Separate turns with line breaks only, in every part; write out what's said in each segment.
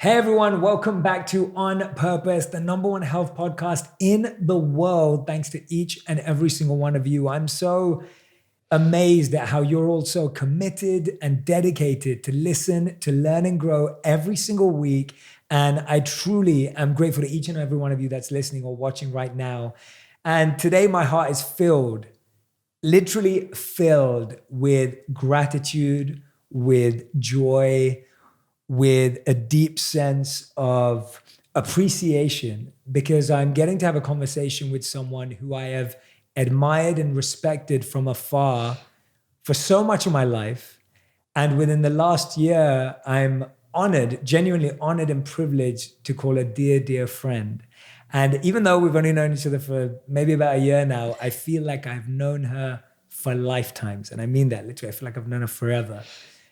Hey everyone, welcome back to On Purpose, the #1 health podcast in the world. Thanks to each and every single one of you. I'm so amazed at how you're all so committed and dedicated to listen, to learn and grow every single week. And I truly am grateful to each and every one of you that's listening or watching right now. And today my heart is filled, literally filled with gratitude, with joy, with a deep sense of appreciation, because I'm getting to have a conversation with someone who I have admired and respected from afar for so much of my life. And within the last year, I'm honored, genuinely honored and privileged to call a dear, dear friend. And even though we've only known each other for maybe about a year now, I feel like I've known her for lifetimes. And I mean that literally. I feel like I've known her forever.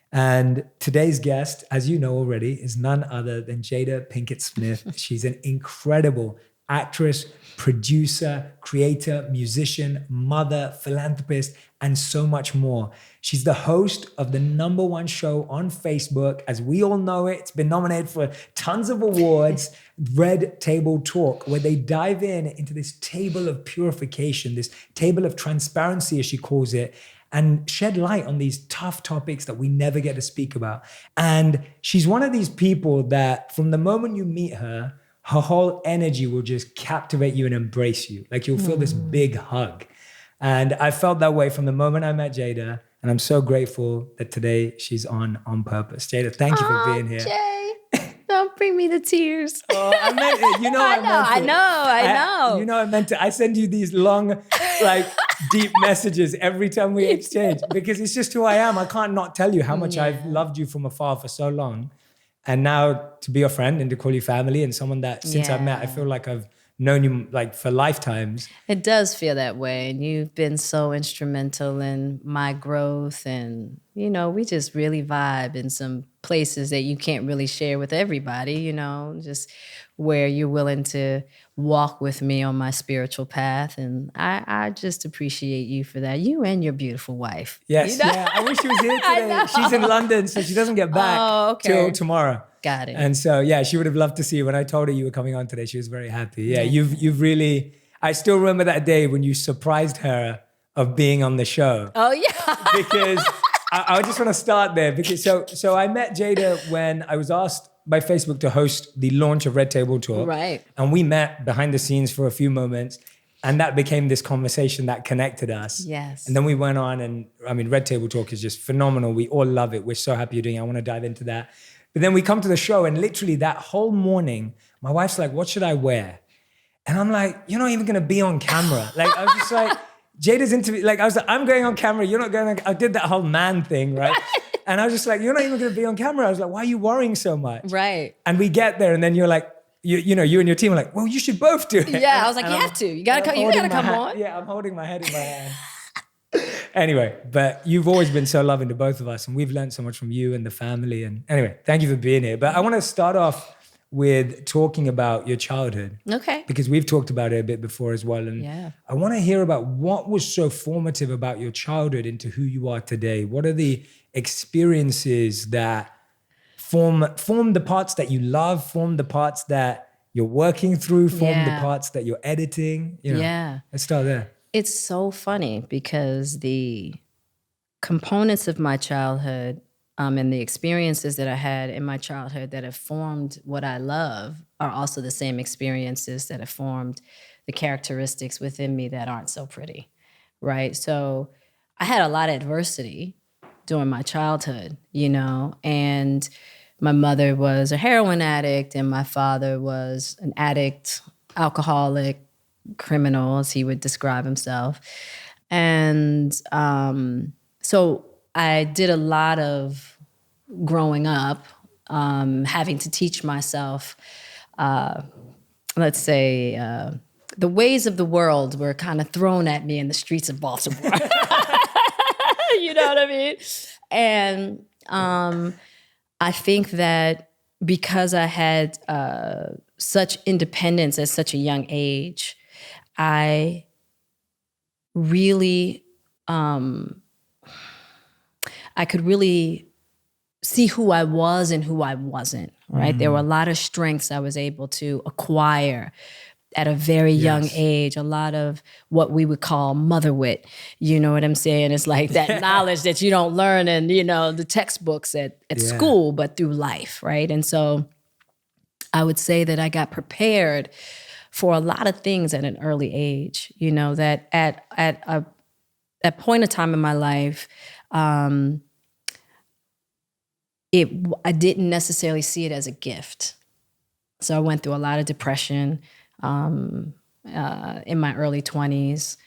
And today's guest, as you know already, is none other than Jada Pinkett-Smith. She's an incredible actress, producer, creator, musician, mother, philanthropist, and so much more. She's the host of the #1 show on Facebook. As we all know it, it's been nominated for tons of awards, Red Table Talk, where they dive into this table of purification, this table of transparency, as she calls it, and shed light on these tough topics that we never get to speak about. And she's one of these people that from the moment you meet her, her whole energy will just captivate you and embrace you. Like you'll feel this big hug. And I felt that way from the moment I met Jada. And I'm so grateful that today she's on Purpose. Jada, thank you for being here.
Jay, don't bring me the tears.
Oh, I meant it. You know I meant it.
I know.
You know I meant it. I send you these long, deep messages every time we exchange because it's just who I am. I can't not tell you how much I've loved you from afar for so long. And now to be your friend and to call you family and someone that since I've met, I feel like I've known you like for lifetimes.
It does feel that way. And you've been so instrumental in my growth. And, you know, we just really vibe in some places that you can't really share with everybody, you know, just where you're willing to walk with me on my spiritual path. And I just appreciate you for that. You and your beautiful wife.
Yes,
you know?
yeah. I wish she was here today. She's in London, so she doesn't get back till tomorrow.
Got it.
And so, yeah, she would have loved to see you. When I told her you were coming on today, she was very happy. Yeah, you've really, I still remember that day when you surprised her of being on the show.
Oh, yeah.
Because I just want to start there. Because so I met Jada when I was asked by Facebook to host the launch of Red Table Talk.
Right.
And we met behind the scenes for a few moments. And that became this conversation that connected us.
Yes.
And then we went on and, I mean, Red Table Talk is just phenomenal. We all love it. We're so happy you're doing it. I want to dive into that. But then we come to the show and literally that whole morning, my wife's like, what should I wear? And I'm like, you're not even going to be on camera. Like, I was just like, Jada's interview, like, I was like, I'm going on camera. You're not going on, I did that whole man thing, right? And I was just like, you're not even going to be on camera. I was like, why are you worrying so much?
Right.
And we get there and then you're like, you know, you and your team are like, well, you should both do it.
Yeah, I was like, you have to. You gotta come on.
Yeah, I'm holding my head in my hand. Anyway, but you've always been so loving to both of us and we've learned so much from you and the family. And anyway, thank you for being here. But I want to start off with talking about your childhood.
Okay.
Because we've talked about it a bit before as well. And I want to hear about what was so formative about your childhood into who you are today. What are the experiences that form the parts that you love, form the parts that you're working through, form the parts that you're editing? You know, let's start there.
It's so funny because the components of my childhood and the experiences that I had in my childhood that have formed what I love are also the same experiences that have formed the characteristics within me that aren't so pretty, right? So I had a lot of adversity during my childhood, you know, and my mother was a heroin addict and my father was an addict, alcoholic, criminal, as he would describe himself. And so I did a lot of growing up, having to teach myself, let's say, the ways of the world were kind of thrown at me in the streets of Baltimore. You know what I mean? And I think that because I had such independence at such a young age, I really, I could really see who I was and who I wasn't, right? There were a lot of strengths I was able to acquire at a very young age, a lot of what we would call mother wit. You know what I'm saying? It's like that knowledge that you don't learn in, the textbooks at school, but through life, right? And so I would say that I got prepared for a lot of things at an early age, that at a point of time in my life, I didn't necessarily see it as a gift. So I went through a lot of depression in my early 20s,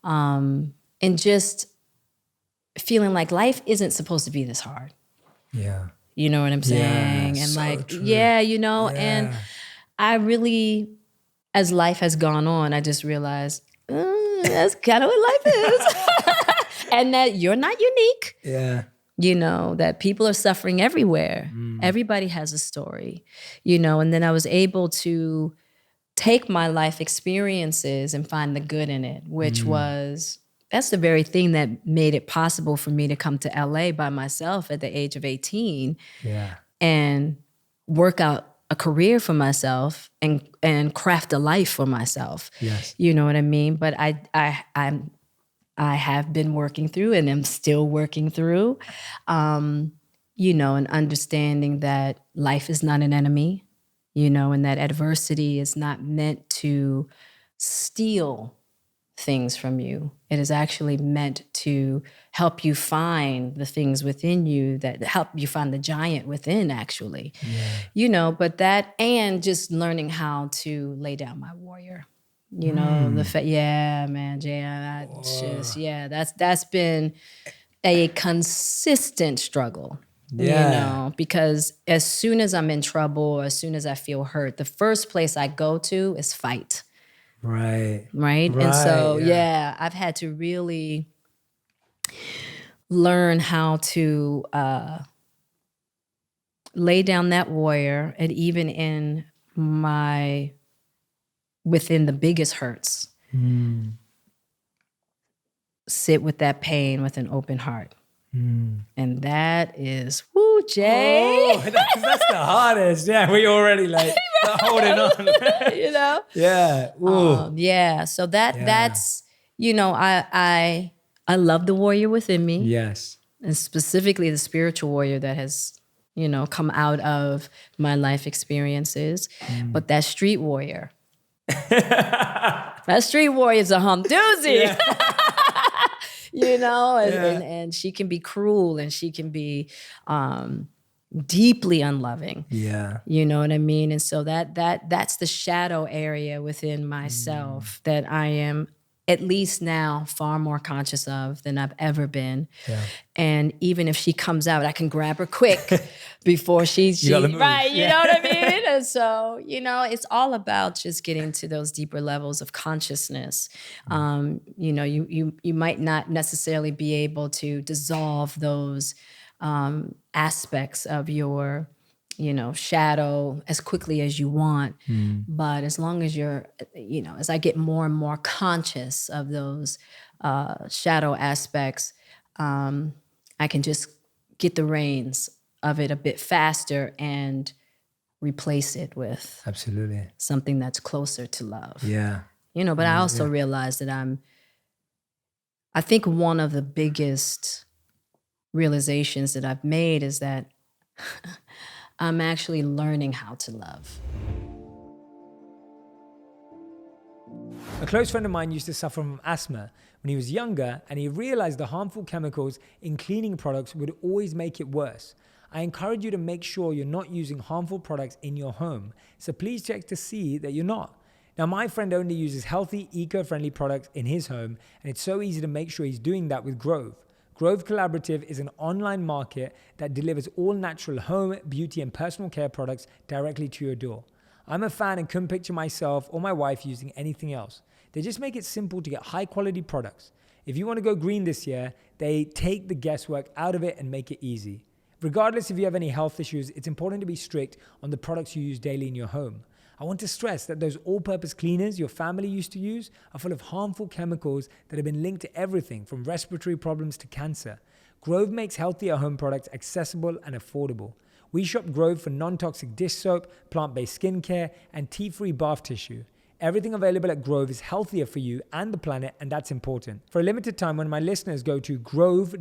and just feeling like life isn't supposed to be this hard.
Yeah.
You know what I'm saying? And
so
like,
true.
and I really, as life has gone on, I just realized that's kind of what life is. And that you're not unique.
Yeah.
That people are suffering everywhere. Everybody has a story, and then I was able to take my life experiences and find the good in it, which that's the very thing that made it possible for me to come to LA by myself at the age of 18 and work out a career for myself and craft a life for myself.
Yes.
You know what I mean? But I have been working through and am still working through, and understanding that life is not an enemy, and that adversity is not meant to steal things from you. It is actually meant to help you find the things within you that help you find the giant within, actually. But that, and just learning how to lay down my warrior. That's been a consistent struggle. Because as soon as I'm in trouble, as soon as I feel hurt, the first place I go to is fight. Right. And so, I've had to really learn how to lay down that warrior, and even within the biggest hurts, sit with that pain with an open heart. And that is, woo, Jay.
Oh, that's the hardest. Yeah, we already holding on. Yeah. Ooh.
So that's, I love the warrior within me.
Yes.
And specifically the spiritual warrior that has, come out of my life experiences. But that street warrior, that street warrior is a humdoozy. And she can be cruel, and she can be deeply unloving.
Yeah.
You know what I mean? And so that's the shadow area within myself that I am, at least now, far more conscious of than I've ever been. Yeah. And even if she comes out, I can grab her quick before she's right. You know what I mean? And so, it's all about just getting to those deeper levels of consciousness. You might not necessarily be able to dissolve those aspects of your shadow as quickly as you want. But as long as you're, as I get more and more conscious of those shadow aspects, I can just get the reins of it a bit faster and replace it with
absolutely
something that's closer to love.
Yeah.
But I also realize that I think one of the biggest realizations that I've made is that I'm actually learning how to love.
A close friend of mine used to suffer from asthma when he was younger, and he realized the harmful chemicals in cleaning products would always make it worse. I encourage you to make sure you're not using harmful products in your home, so please check to see that you're not. Now, my friend only uses healthy, eco-friendly products in his home, and it's so easy to make sure he's doing that with Grove. Grove Collaborative is an online market that delivers all natural home, beauty, and personal care products directly to your door. I'm a fan and couldn't picture myself or my wife using anything else. They just make it simple to get high quality products. If you want to go green this year, they take the guesswork out of it and make it easy. Regardless if you have any health issues, it's important to be strict on the products you use daily in your home. I want to stress that those all-purpose cleaners your family used to use are full of harmful chemicals that have been linked to everything from respiratory problems to cancer. Grove makes healthier home products accessible and affordable. We shop Grove for non-toxic dish soap, plant-based skincare, and tea-free bath tissue. Everything available at Grove is healthier for you and the planet, and that's important. For a limited time, when my listeners go to grove.co/J,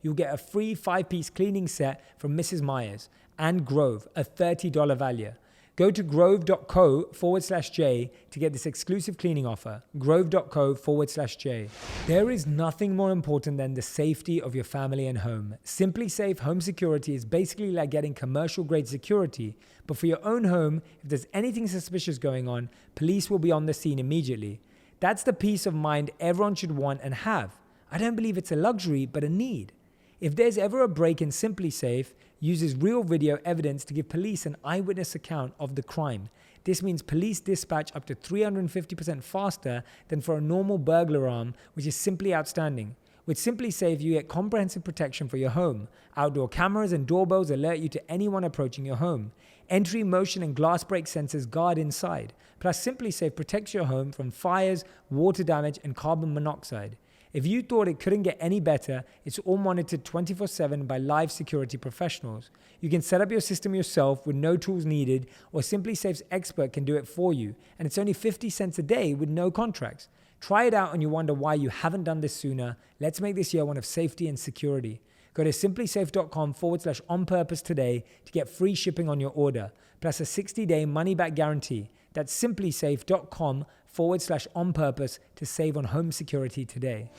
you'll get a free 5-piece cleaning set from Mrs. Myers and Grove, a $30 value. Go to grove.co/J to get this exclusive cleaning offer. grove.co/J. There is nothing more important than the safety of your family and home. Simply Safe Home Security is basically like getting commercial grade security, but for your own home, if there's anything suspicious going on, police will be on the scene immediately. That's the peace of mind everyone should want and have. I don't believe it's a luxury, but a need. If there's ever a break in Simply Safe, uses real video evidence to give police an eyewitness account of the crime. This means police dispatch up to 350% faster than for a normal burglar alarm, which is simply outstanding. With Simply Safe, you get comprehensive protection for your home. Outdoor cameras and doorbells alert you to anyone approaching your home. Entry, motion, and glass break sensors guard inside. Plus, Simply Safe protects your home from fires, water damage, and carbon monoxide. If you thought it couldn't get any better, it's all monitored 24/7 by live security professionals. You can set up your system yourself with no tools needed, or Simply Safe's expert can do it for you, and it's only 50 cents a day with no contracts. Try it out and you wonder why you haven't done this sooner. Let's make this year one of safety and security. Go to simplysafe.com/onpurpose today to get free shipping on your order, plus a 60-day money-back guarantee. That's simplysafe.com/onpurpose to save on home security today.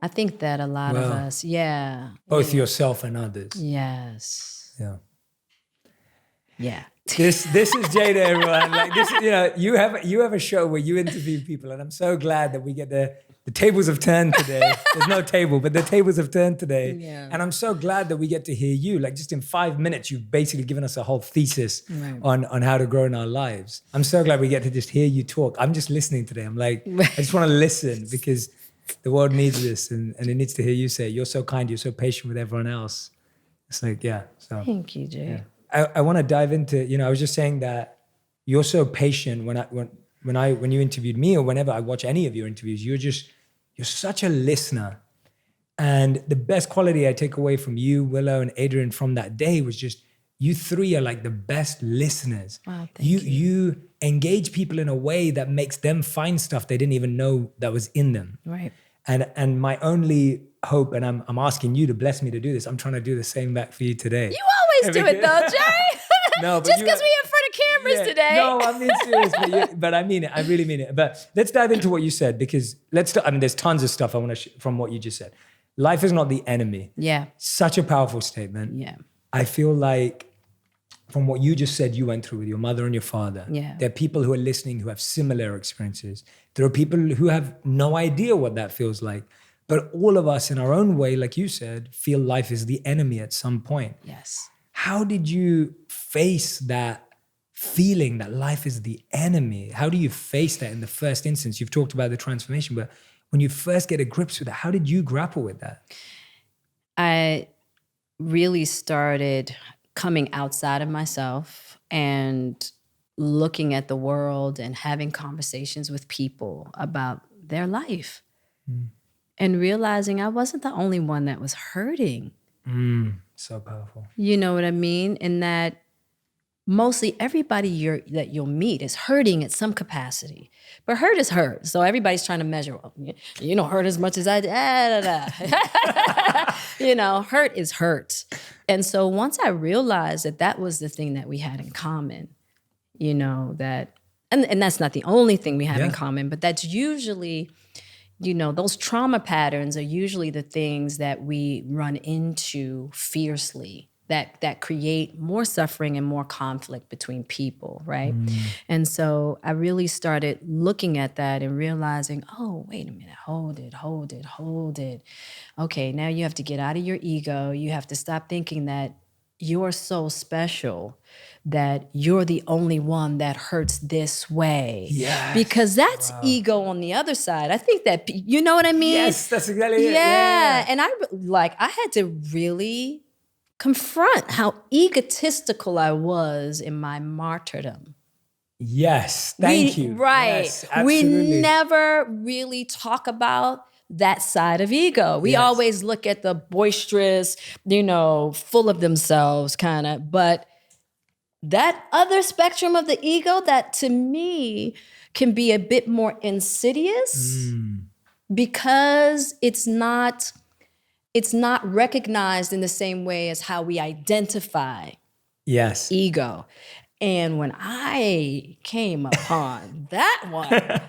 I think that a lot of us,
Both yourself and others.
Yes.
Yeah.
Yeah.
This is Jada, everyone. Like this, you have a show where you interview people, and I'm so glad that we get the tables have turned today. There's no table, but the tables have turned today.
Yeah.
And I'm so glad that we get to hear you. Like just in 5 minutes, you've basically given us a whole thesis on how to grow in our lives. I'm so glad we get to just hear you talk. I'm just listening today. I'm like, I just want to listen because the world needs this and it needs to hear you say, you're so kind, you're so patient with everyone else. It's like, so.
Thank you, Jay.
Yeah. I want to dive into, I was just saying that you're so patient when you interviewed me or whenever I watch any of your interviews, you're such a listener. And the best quality I take away from you, Willow and Adrian from that day was just, you three are like the best listeners.
Wow, thank you.
You engage people in a way that makes them find stuff they didn't even know that was in them.
Right.
And my only hope, and I'm asking you to bless me to do this, I'm trying to do the same back for you today.
You always do it though, Jay.
No, but
just because we're in front of cameras today.
No, I'm being serious, but I mean it. I really mean it. But let's dive into what you said because there's tons of stuff I want to from what you just said. Life is not the enemy.
Yeah.
Such a powerful statement.
Yeah.
I feel like from what you just said, you went through with your mother and your father.
Yeah.
There are people who are listening who have similar experiences. There are people who have no idea what that feels like. But all of us in our own way, like you said, feel life is the enemy at some point.
Yes.
How did you face that feeling that life is the enemy? How do you face that in the first instance? You've talked about the transformation, but when you first get a grips with it, how did you grapple with that?
I really started coming outside of myself and looking at the world and having conversations with people about their life and realizing I wasn't the only one that was hurting.
So powerful.
You know what I mean? And that mostly everybody that you'll meet is hurting at some capacity. But hurt is hurt. So everybody's trying to measure, well, you don't hurt as much as I did. Hurt is hurt. And so once I realized that was the thing that we had in common, that, and that's not the only thing we have in common, but that's usually, those trauma patterns are usually the things that we run into fiercely that create more suffering and more conflict between people, right? And so I really started looking at that and realizing, oh, wait a minute, hold it. Okay, now you have to get out of your ego. You have to stop thinking that you're so special, that you're the only one that hurts this way.
Yes.
Because that's ego on the other side. I think that, you know what I mean?
Yes, that's exactly it.
Yeah. And I had to really confront how egotistical I was in my martyrdom.
Yes, thank you.
Right.
Yes, absolutely.
We never really talk about that side of ego. We
Yes.
always look at the boisterous, full of themselves kind of, but that other spectrum of the ego that to me can be a bit more insidious because it's not recognized in the same way as how we identify
Yes.
ego. And when I came upon that one,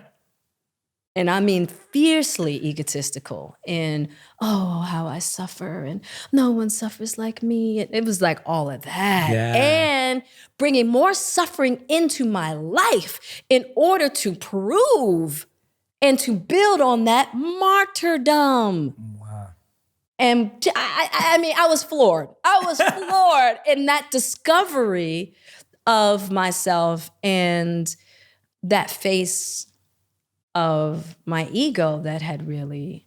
and I mean fiercely egotistical and, oh, how I suffer and no one suffers like me. It was like all of that.
Yeah.
And bringing more suffering into my life in order to prove and to build on that martyrdom.
Wow.
And I mean, I was floored. I was floored in that discovery of myself and that face of my ego that had really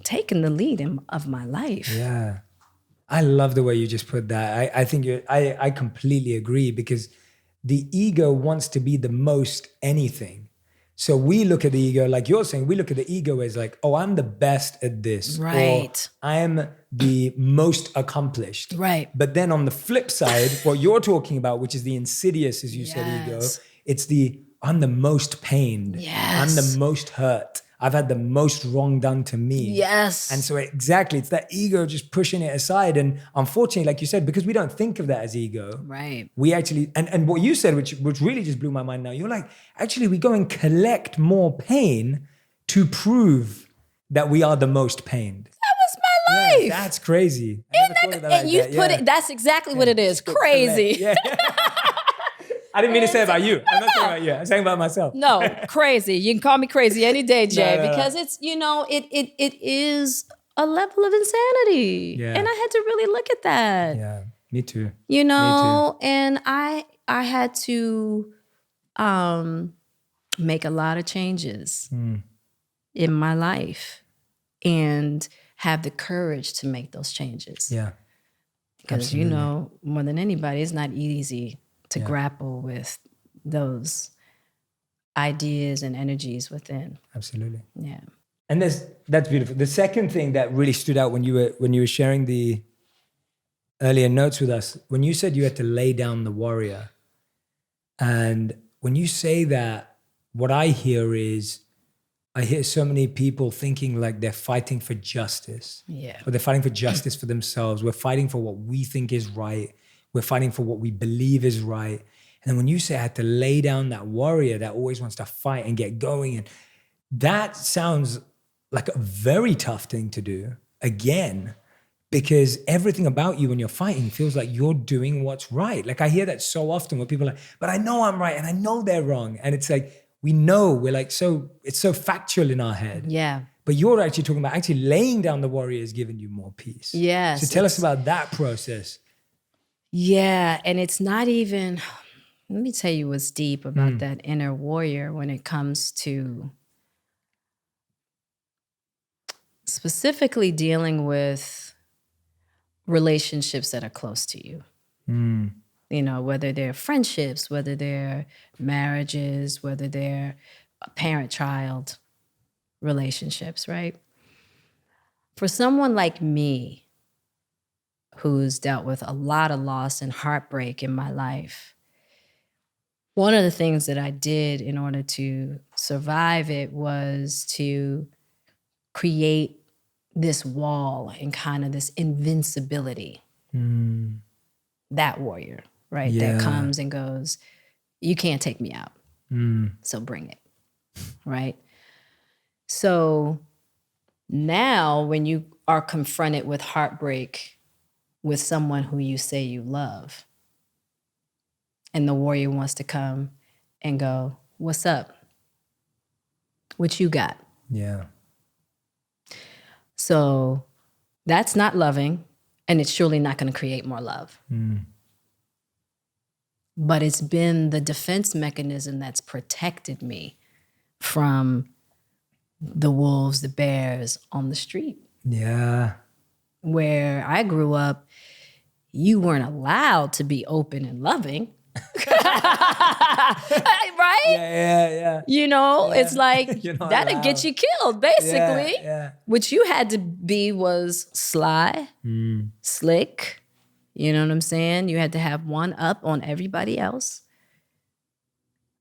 taken the lead of my life.
Yeah. I love the way you just put that. I think I completely agree, because the ego wants to be the most anything. So we look at the ego, like you're saying, we look at the ego as like, oh, I'm the best at this.
Right.
Or I'm the most accomplished.
Right.
But then on the flip side, what you're talking about, which is the insidious, as you said, ego, it's I'm the most pained.
Yes.
I'm the most hurt. I've had the most wrong done to me.
Yes.
And so exactly, it's that ego just pushing it aside. And unfortunately, like you said, because we don't think of that as ego,
right?
We actually, and what you said, which really just blew my mind now, you're like, actually, we go and collect more pain to prove that we are the most pained.
That was my life.
Yeah, that's crazy. I never thought of that
and
like
you
that.
put it, that's exactly what it is. Crazy.
Yeah. I didn't mean to say about you. I'm not saying about you. I'm saying about myself.
No, crazy. You can call me crazy any day, Jay,
No.
because it's, it is a level of insanity.
Yeah.
And I had to really look at that.
Yeah, me too.
And I had to make a lot of changes in my life and have the courage to make those changes.
Yeah.
Because,
Absolutely.
more than anybody, it's not easy to grapple with those ideas and energies within.
Absolutely.
Yeah.
And that's beautiful. The second thing that really stood out when you were sharing the earlier notes with us, when you said you had to lay down the warrior, and when you say that, what I hear so many people thinking like they're fighting for justice.
Yeah.
Or they're fighting for justice for themselves. We're fighting for what we think is right. We're fighting for what we believe is right. And then when you say I had to lay down that warrior that always wants to fight and get going, and that sounds like a very tough thing to do, again, because everything about you when you're fighting feels like you're doing what's right. Like I hear that so often where people are like, but I know I'm right and I know they're wrong. And it's like, we're like, it's so factual in our head.
Yeah.
But you're actually talking about actually laying down the warrior is giving you more peace.
Yes.
So tell us about that process.
Yeah. And it's not even, let me tell you what's deep about that inner warrior when it comes to specifically dealing with relationships that are close to you. Whether they're friendships, whether they're marriages, whether they're parent-child relationships, right? For someone like me, who's dealt with a lot of loss and heartbreak in my life, one of the things that I did in order to survive it was to create this wall and kind of this invincibility. That warrior, right?
Yeah.
That comes and goes, you can't take me out. So bring it, right? So now when you are confronted with heartbreak with someone who you say you love, and the warrior wants to come and go, what's up? What you got?
Yeah.
So that's not loving, and it's surely not going to create more love. But it's been the defense mechanism that's protected me from the wolves, the bears on the street.
Yeah.
Where I grew up, you weren't allowed to be open and loving. Right?
Yeah.
You know,
Yeah.
it's like
You're not
that'll
allowed.
get you killed, basically.
Yeah.
What you had to be was sly, slick. You know what I'm saying? You had to have one up on everybody else.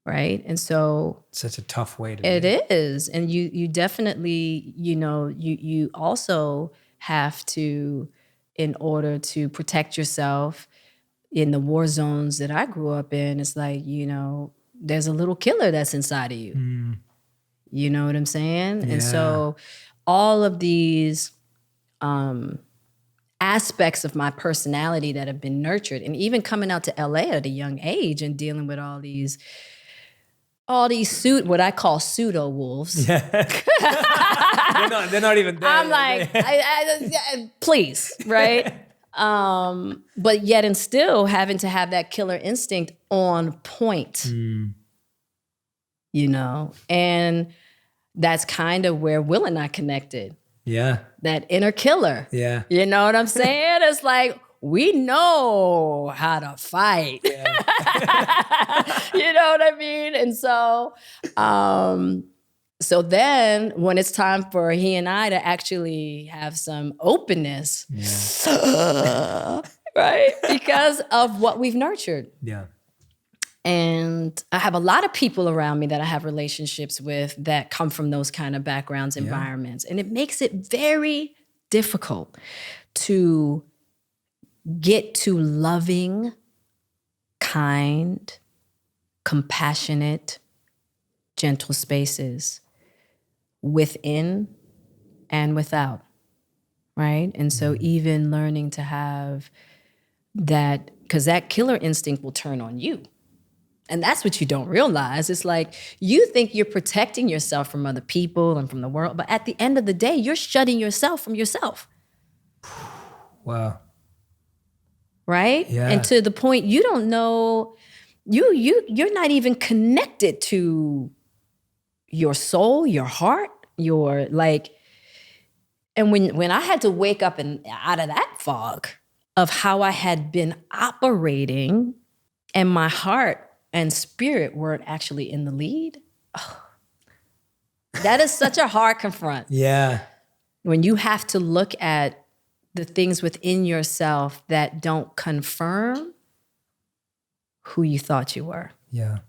Right? And so
Such a tough way to
it
live.
is. And you definitely, you know, you also have to, in order to protect yourself in the war zones that I grew up in, it's like, you know, there's a little killer that's inside of you. You know what I'm saying?
Yeah.
And so all of these aspects of my personality that have been nurtured, and even coming out to LA at a young age and dealing with all these what I call pseudo wolves.
They're not even there.
I'm like, please, right? But yet and still having to have that killer instinct on point, you know? And that's kind of where Will and I connected.
Yeah.
That inner killer.
Yeah.
You know what I'm saying? It's like, we know how to fight.
Yeah.
You know what I mean? And so, so then when it's time for he and I to actually have some openness, right? Because of what we've nurtured.
Yeah.
And I have a lot of people around me that I have relationships with that come from those kind of backgrounds, environments. And it makes it very difficult to get to loving, kind, compassionate, gentle spaces within and without, right? And so even learning to have that, because that killer instinct will turn on you. And that's what you don't realize. It's like you think you're protecting yourself from other people and from the world, but at the end of the day, you're shutting yourself from yourself.
Wow.
Right?
Yeah.
And to the point you don't know, you're not even connected to your soul, your heart, your like. And when I had to wake up and out of that fog of how I had been operating, and my heart and spirit weren't actually in the lead. Oh, that is such a hard confront.
Yeah.
When you have to look at the things within yourself that don't confirm who you thought you were.
Yeah.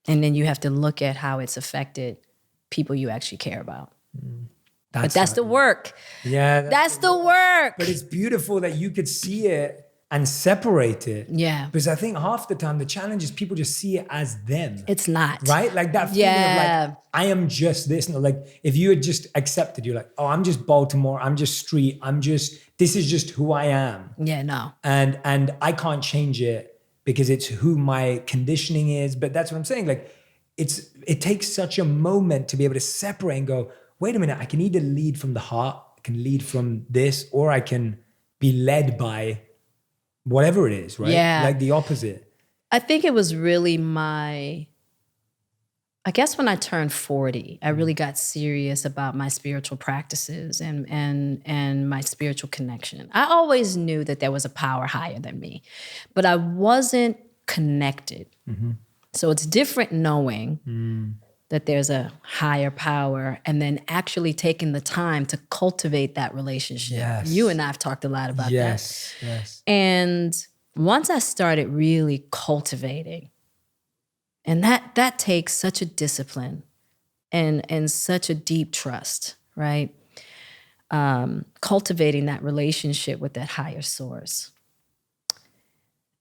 And then you have to look at how it's affected people you actually care about. But that's the work.
Yeah.
That's the work.
But it's beautiful that you could see it and separate it.
Yeah.
Because I think half the time the challenge is people just see it as them.
It's not.
Right? Like that feeling of like, I am just this. No, like if you had just accepted, you're like, oh, I'm just Baltimore. I'm just street. This is just who I am.
Yeah, no.
And I can't change it because it's who my conditioning is. But that's what I'm saying. Like it takes such a moment to be able to separate and go, wait a minute, I can either lead from the heart, I can lead from this, or I can be led by whatever it is, right?
Yeah.
Like the opposite.
I think it was really I guess when I turned 40, I really got serious about my spiritual practices and my spiritual connection. I always knew that there was a power higher than me, but I wasn't connected. Mm-hmm. So it's different knowing that there's a higher power and then actually taking the time to cultivate that relationship.
Yes.
You and I have talked a lot about that.
Yes.
And once I started really cultivating, and that takes such a discipline and such a deep trust, right? Cultivating that relationship with that higher source,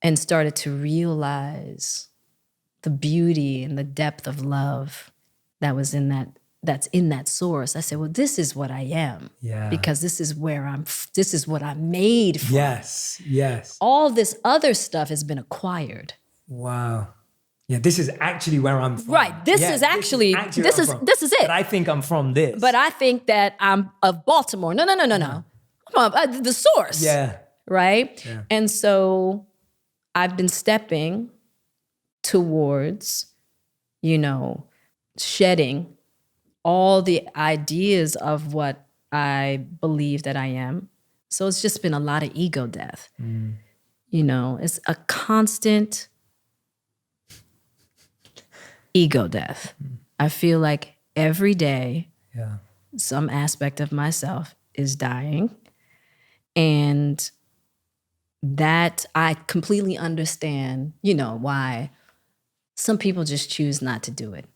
and started to realize the beauty and the depth of love that's in that source. I said, well, this is what I am.
Yeah.
Because this is what I'm made from.
Yes.
All this other stuff has been acquired.
Wow. Yeah, this is actually where I'm from.
Right. This is it.
But I think I'm from this.
But I think that I'm of Baltimore. No. I'm of the source.
Yeah.
Right?
Yeah.
And so I've been stepping towards, shedding all the ideas of what I believe that I am. So it's just been a lot of ego death. It's a constant ego death. I feel like every day,
Yeah.
some aspect of myself is dying. And that I completely understand, why some people just choose not to do it.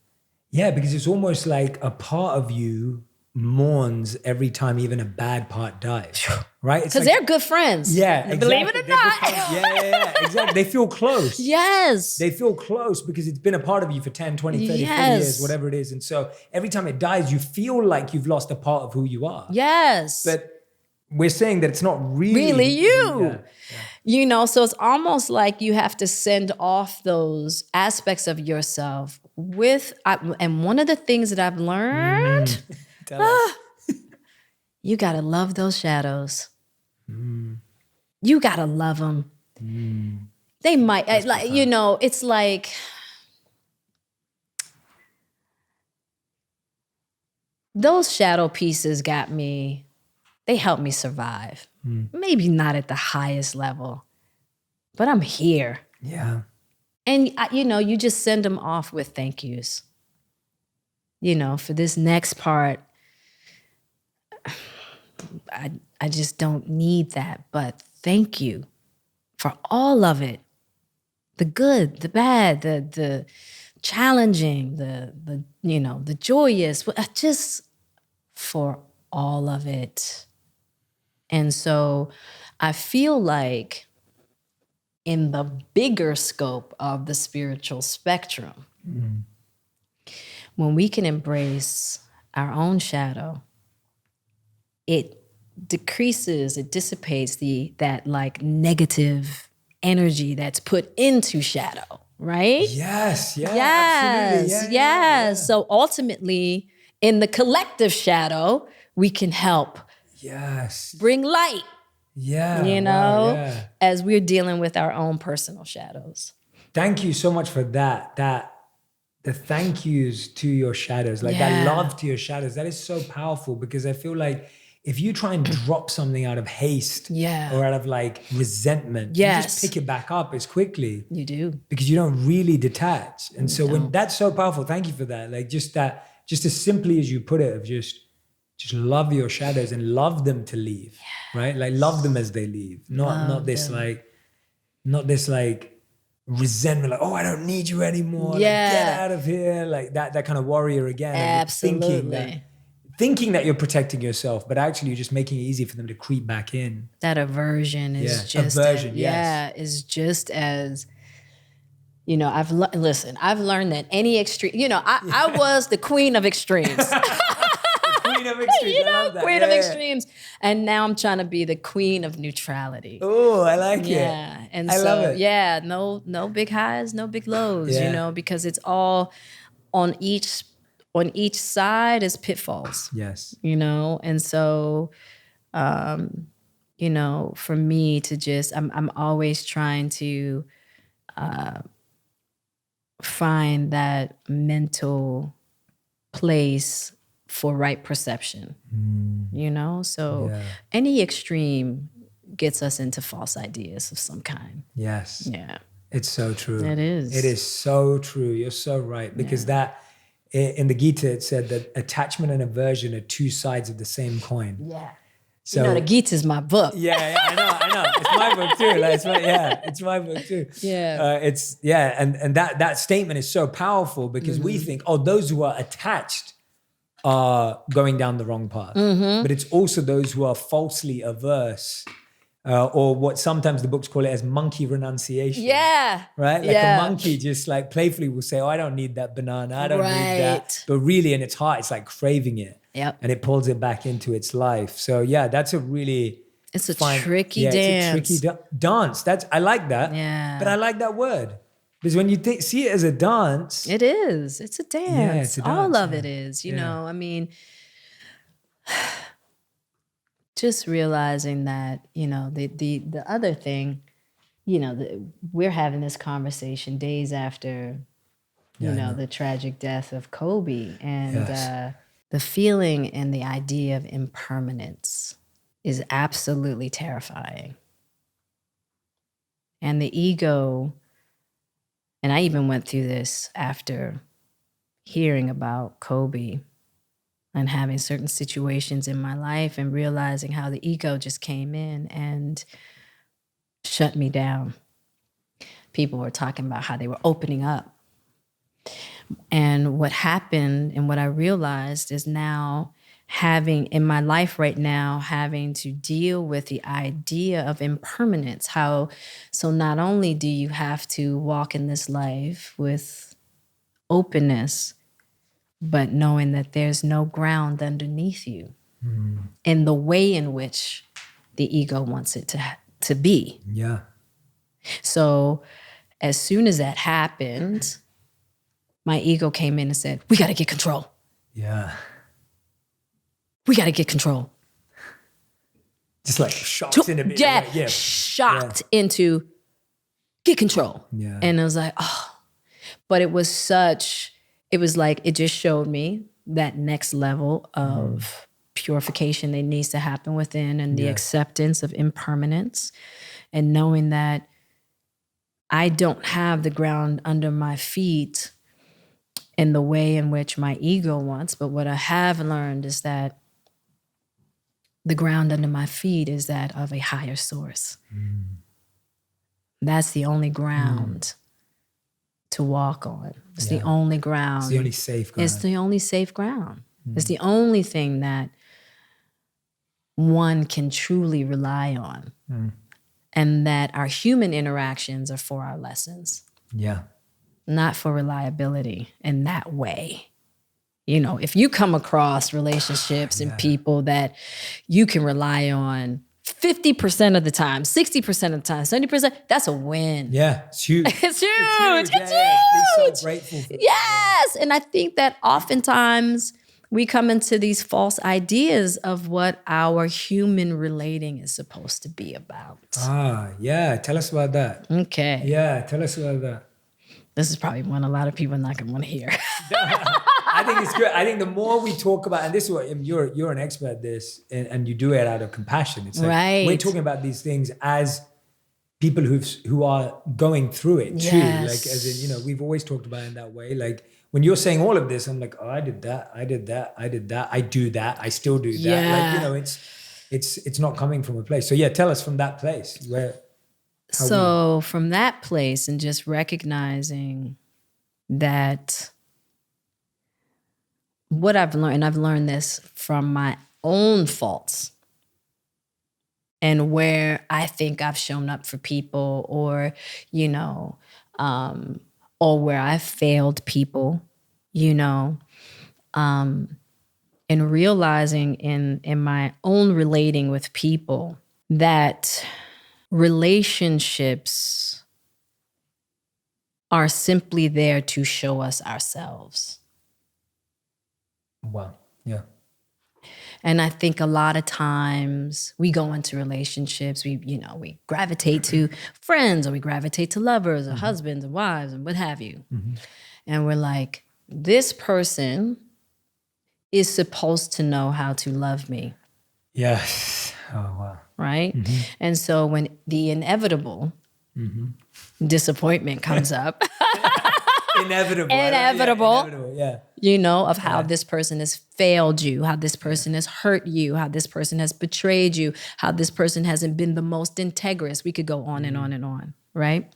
Yeah, because it's almost like a part of you mourns every time even a bad part dies, right? It's
Because
like,
they're good friends.
yeah, exactly.
Believe it or
They
not.
become- yeah, exactly. They feel close.
Yes.
They feel close because it's been a part of you for 10, 20, 30, 40 years, whatever it is. And so every time it dies, you feel like you've lost a part of who you are.
Yes.
But we're saying that it's not really
you.
Yeah.
So it's almost like you have to send off those aspects of yourself and one of the things that I've learned,
Tell us.
you got to love those shadows. You got to love them. They might, it's like, those shadow pieces got me, they helped me survive. Maybe not at the highest level, but I'm here.
Yeah.
And, you just send them off with thank yous. For this next part, I just don't need that. But thank you for all of it. The good, the bad, the challenging, the joyous, just for all of it. And so I feel like in the bigger scope of the spiritual spectrum, when we can embrace our own shadow, it decreases, it dissipates that like negative energy that's put into shadow, right?
Yes. Yeah.
Yes.
Absolutely.
Yeah. So ultimately, in the collective shadow, we can help bring light.
Yeah. Wow, yeah.
As we're dealing with our own personal shadows.
Thank you so much for that. The thank yous to your shadows, like that love to your shadows, that is so powerful because I feel like if you try and drop something out of haste or out of like resentment, you just pick it back up as quickly.
You do.
Because you don't really detach. And so when that's so powerful, thank you for that. Like just as simply as you put it, of just love your shadows and love them to leave, right? Like love them as they leave. Not this like resentment, like, oh, I don't need you anymore. Like get out of here. Like that kind of warrior again.
Absolutely.
Thinking that you're protecting yourself, but actually you're just making it easy for them to creep back in.
That aversion is just is just as I've learned that any extreme, I was the queen of extremes.
Queen of extremes. I love that.
Queen of extremes. And now I'm trying to be the queen of neutrality.
Oh, I like it.
Yeah. And
I love it.
Yeah, no big highs, no big lows, because it's all on each side is pitfalls.
Yes.
And so for me to just I'm always trying to find that mental place for right perception. So any extreme gets us into false ideas of some kind.
Yes.
Yeah.
It's so true.
It is.
It is so true. You're so right. Because that in the Gita, it said that attachment and aversion are two sides of the same coin.
Yeah.
So
the Gita is my book.
Yeah, I know. It's my book too. Like, it's my book too.
Yeah.
And that statement is so powerful because we think, oh, those who are attached are going down the wrong path. But it's also those who are falsely averse, or what sometimes the books call it as monkey renunciation.
Yeah.
Right? Like a monkey just like playfully will say, oh, I don't need that banana. I don't need that. But really in its heart, it's like craving it.
Yep.
And it pulls it back into its life. So that's a really...
It's a tricky dance.
It's a tricky dance. I like that.
Yeah.
But I like that word. Because when you see it as a dance...
It is. It's a dance.
Yeah, it's a dance.
All of it is, you know. I mean, just realizing that, the other thing, we're having this conversation days after, the tragic death of Kobe. And the feeling and the idea of impermanence is absolutely terrifying. And the ego, and I even went through this after hearing about Kobe and having certain situations in my life and realizing how the ego just came in and shut me down. People were talking about how they were opening up. And what happened and what I realized is now having in my life right now, having to deal with the idea of impermanence. So not only do you have to walk in this life with openness, but knowing that there's no ground underneath you in the way in which the ego wants it to be.
Yeah.
So as soon as that happened, my ego came in and said, we got to get control.
Yeah.
We got to get control.
Just like shocked in a bit. Yeah.
Shocked into get control.
Yeah.
And I was like, oh. But it was like it just showed me that next level of purification that needs to happen within and the acceptance of impermanence and knowing that I don't have the ground under my feet in the way in which my ego wants. But what I have learned is that the ground under my feet is that of a higher source. That's the only ground to walk on. It's the only ground.
It's the only safe ground.
It's the only safe ground. It's the only thing that one can truly rely on. And that our human interactions are for our lessons.
Yeah.
Not for reliability in that way. You know, if you come across relationships and people that you can rely on 50% of the time, 60% of the time, 70%, that's a win.
Yeah, it's huge.
It's huge. It's huge.
Be so grateful for
Yes. And I think that oftentimes we come into these false ideas of what our human relating is supposed to be about.
Yeah. Tell us about that.
Okay.
Yeah, tell us about that.
This is probably one a lot of people are not going to want to hear.
I think it's good. I think the more we talk about, and this is what you're an expert at this, and you do it out of compassion. It's like we're talking about these things as people who are going through it too. Like as in, we've always talked about it in that way. Like when you're saying all of this, I'm like, oh, I did that, I do that, I still do that.
Yeah.
Like it's not coming from a place. So yeah, tell us from that place
from that place and just recognizing that what I've learned, and I've learned this from my own faults and where I think I've shown up for people or where I've failed people, and realizing in my own relating with people that relationships are simply there to show us ourselves.
Wow. Yeah.
And I think a lot of times we go into relationships, we gravitate to friends or we gravitate to lovers or husbands and wives and what have you. And we're like, this person is supposed to know how to love me.
Yes. Oh, wow.
Right? And so when the inevitable disappointment comes up,
inevitable,
of how this person has failed you, how this person has hurt you, how this person has betrayed you, how this person hasn't been the most integrous. We could go on and on and on, right?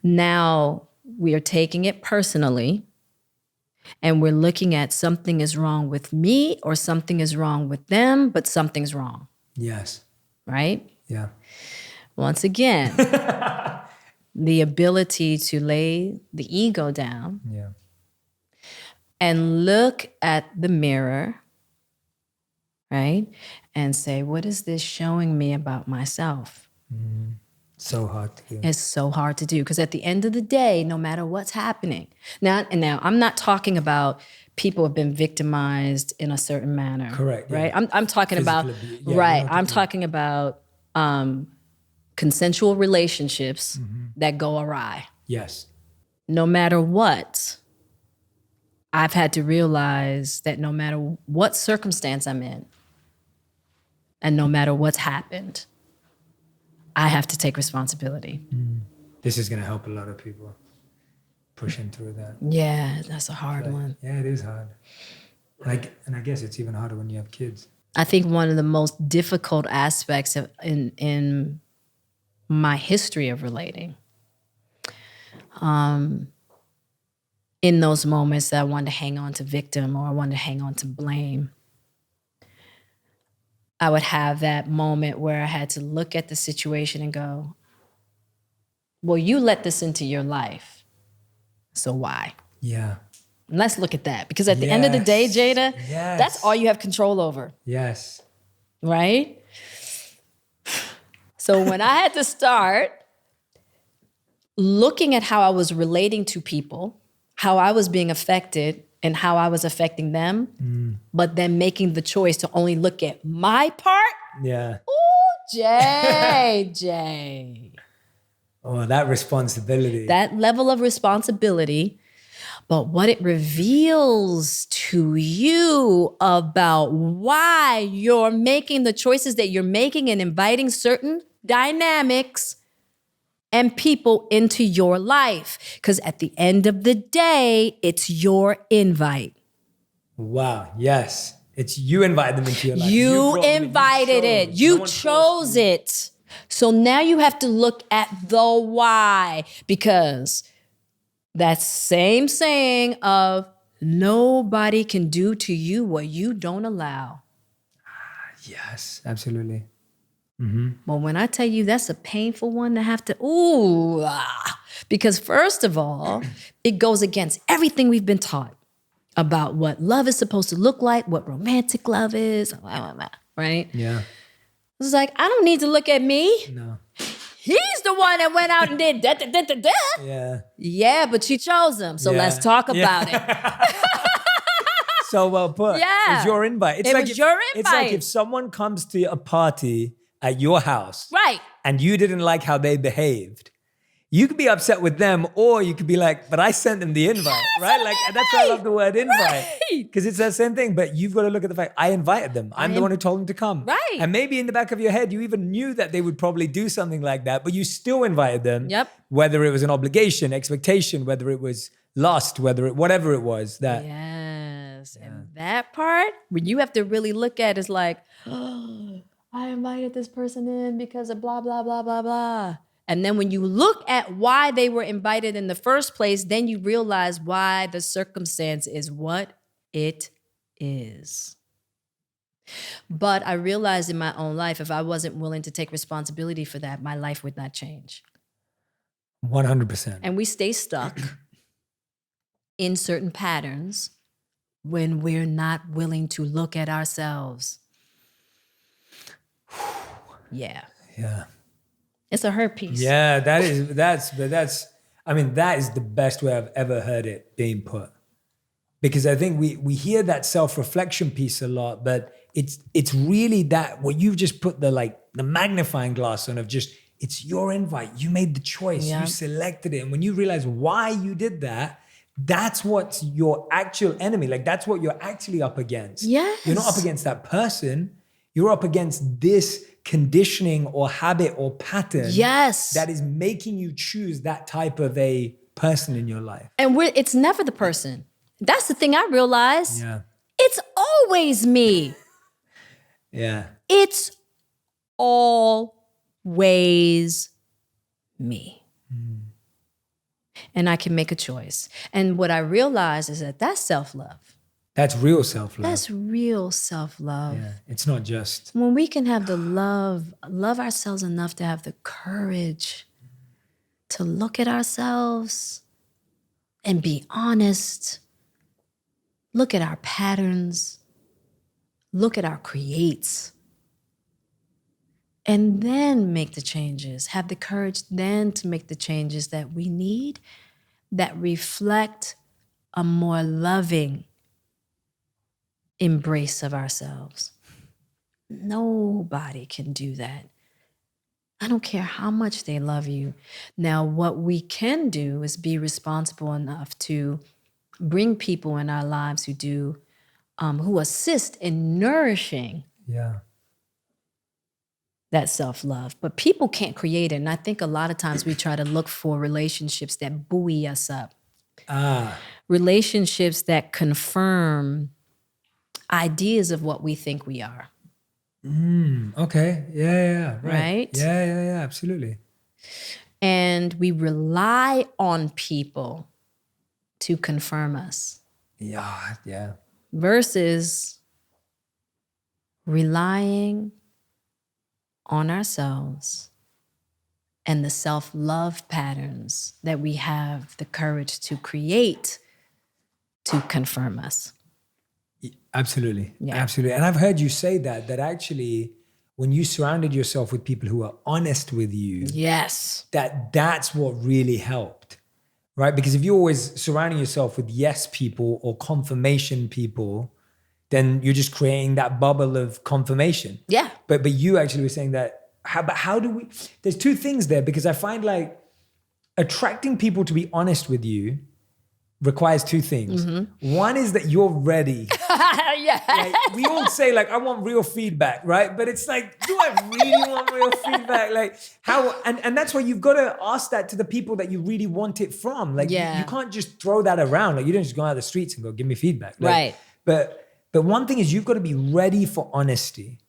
Now we are taking it personally and we're looking at something is wrong with me or something is wrong with them, but something's wrong.
Yes.
Right?
Yeah.
Once again, the ability to lay the ego down and look at the mirror, right? And say, what is this showing me about myself?
So hard to do.
It's so hard to do because at the end of the day, no matter what's happening, now I'm not talking about people have been victimized in a certain manner.
Correct.
Right?
Yeah.
I'm talking
Physical
about,
abuse.
I'm talking about consensual relationships that go awry.
Yes.
No matter what, I've had to realize that no matter what circumstance I'm in and no matter what's happened, I have to take responsibility.
This is going to help a lot of people. pushing through that.
Yeah, that's a hard one.
Yeah, it is hard. And I guess it's even harder when you have kids.
I think one of the most difficult aspects in my history of relating, in those moments that I wanted to hang on to victim or I wanted to hang on to blame, I would have that moment where I had to look at the situation and go, well, you let this into your life, so why?
Yeah.
And let's look at that. Because at the end of the day, Jada,
Yes.
that's all you have control over.
Yes.
Right? So when I had to start looking at how I was relating to people, how I was being affected and how I was affecting them, but then making the choice to only look at my part.
Yeah.
Ooh, Jay.
Oh, that responsibility.
That level of responsibility. But what it reveals to you about why you're making the choices that you're making and inviting certain dynamics and people into your life. Because at the end of the day, it's your invite.
Wow. Yes. It's you invited them into your life.
You invited it. You chose it. So now you have to look at the why, because that same saying of nobody can do to you what you don't allow.
Yes, absolutely.
Well, when I tell you that's a painful one to have to, because first of all, it goes against everything we've been taught about what love is supposed to look like, what romantic love is, right?
Yeah.
It's like, I don't need to look at me.
No.
He's the one that went out and did da.
Yeah.
Yeah, but she chose him. So let's talk about it.
So well put.
Yeah.
It's your invite.
It was your
It's like
invite.
if someone comes to a party at your house,
Right.
and you didn't like how they behaved, you could be upset with them, or you could be like, but I sent them the invite, right? Like, and that's why I love the word invite. Because it's that same thing, but you've got to look at the fact, I invited them. I'm the one who told them to come.
Right.
And maybe in the back of your head, you even knew that they would probably do something like that, but you still invited them.
Yep.
Whether it was an obligation, expectation, whether it was lust, whatever it was. That.
Yes. And that part, when you have to really look at, is like, oh, I invited this person in because of blah, blah, blah, blah, blah. And then when you look at why they were invited in the first place, then you realize why the circumstance is what it is. But I realized in my own life, if I wasn't willing to take responsibility for that, my life would not change.
100%.
And we stay stuck in certain patterns when we're not willing to look at ourselves. Yeah.
Yeah.
It's a hurt piece.
Yeah, that is the best way I've ever heard it being put. Because I think we hear that self-reflection piece a lot, but it's really that what you've just put the magnifying glass on of just, it's your invite. You made the choice.
Yeah.
You selected it. And when you realize why you did that, that's what's your actual enemy. Like, that's what you're actually up against.
Yes.
You're not up against that person. You're up against this conditioning or habit or pattern.
Yes.
That is making you choose that type of a person in your life.
And it's never the person. That's the thing I realized.
Yeah.
It's always me.
Yeah.
It's always me. And I can make a choice. And what I realized is that that's self-love.
That's real self-love.
That's real self-love.
Yeah. It's not just.
When we can have the love ourselves enough to have the courage to look at ourselves and be honest, look at our patterns, look at our creates, and then make the changes. Have the courage then to make the changes that we need that reflect a more loving embrace of ourselves. Nobody can do that. I don't care how much they love you. Now, what we can do is be responsible enough to bring people in our lives who assist in nourishing that self-love. But people can't create it. And I think a lot of times we try to look for relationships that buoy us up. Relationships that confirm ideas of what we think we are.
Okay. Yeah.
Right?
Yeah. Absolutely.
And we rely on people to confirm us.
Yeah.
Versus relying on ourselves and the self-love patterns that we have the courage to create to confirm us.
Absolutely.
Yeah.
Absolutely. And I've heard you say that actually when you surrounded yourself with people who are honest with you,
Yes.
that's what really helped, right? Because if you're always surrounding yourself with yes people or confirmation people, then you're just creating that bubble of confirmation.
Yeah.
But you actually were saying that, how do we, there's two things there, because I find like attracting people to be honest with you requires two things. One is that you're ready.
Yeah.
Like, we all say like, I want real feedback, right? But it's like, do I really want real feedback? Like how, and that's why you've got to ask that to the people that you really want it from. Like you can't just throw that around. Like you don't just go out of the streets and go, give me feedback. Like,
Right.
But one thing is you've got to be ready for honesty.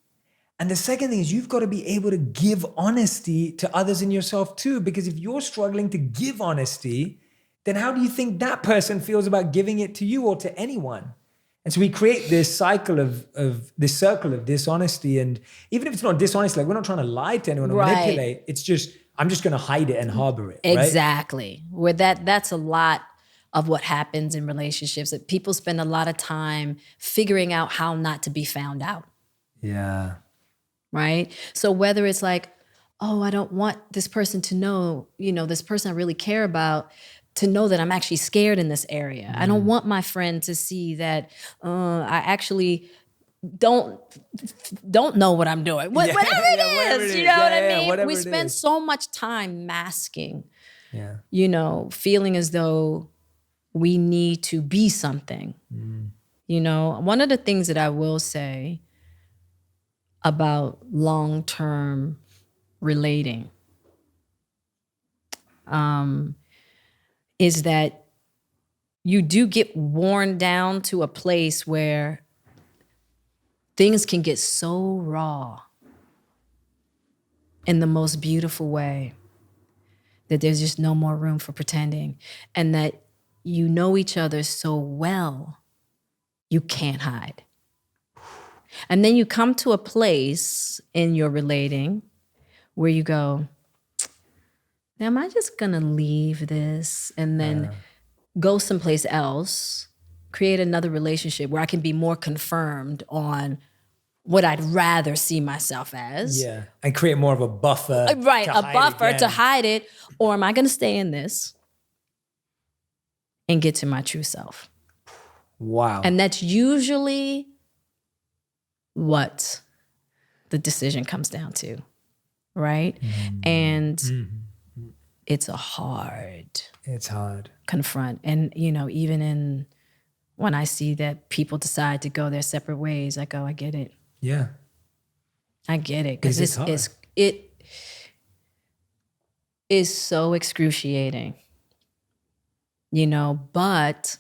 And the second thing is you've got to be able to give honesty to others and yourself too. Because if you're struggling to give honesty, then how do you think that person feels about giving it to you or to anyone? And so we create this cycle of this circle of dishonesty. And even if it's not dishonest, like we're not trying to lie to anyone or manipulate. It's just, I'm just going to hide it and harbor it.
Exactly. Right? Where that's a lot of what happens in relationships, that people spend a lot of time figuring out how not to be found out.
Yeah.
Right? So whether it's like, oh, I don't want this person to know, this person I really care about to know that I'm actually scared in this area. I don't want my friend to see that I actually don't know what I'm doing. Whatever it is, you know what I mean? We spend so much time masking, feeling as though we need to be something. One of the things that I will say about long-term relating is that you do get worn down to a place where things can get so raw in the most beautiful way that there's just no more room for pretending, and that you know each other so well, you can't hide. And then you come to a place in your relating where you go, am I just gonna leave this and then go someplace else, create another relationship where I can be more confirmed on what I'd rather see myself as?
Yeah, and create more of a buffer.
Right, a buffer to hide it. Or am I gonna stay in this and get to my true self?
Wow.
And that's usually what the decision comes down to, right? And it's hard confront. And, even when I see that people decide to go their separate ways, I go, I get it.
Yeah.
I get it. Because it is so excruciating, but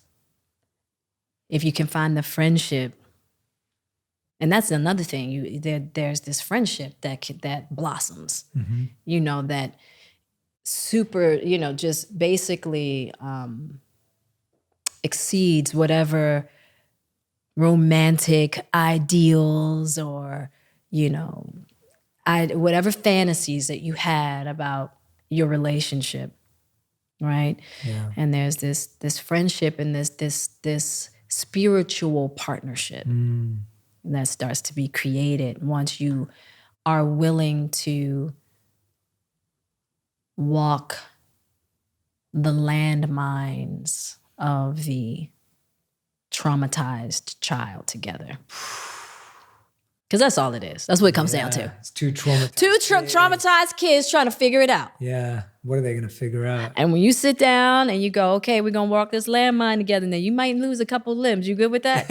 if you can find the friendship, and that's another thing, there's this friendship that blossoms, that super, just basically exceeds whatever romantic ideals or, whatever fantasies that you had about your relationship, right?
Yeah.
And there's this friendship and this spiritual partnership that starts to be created once you are willing to walk the landmines of the traumatized child together. Because that's all it is. That's what it comes down to.
It's two traumatized
traumatized kids trying to figure it out.
Yeah. What are they going to figure out?
And when you sit down and you go, okay, we're going to walk this landmine together. Now, you might lose a couple limbs. You good with that?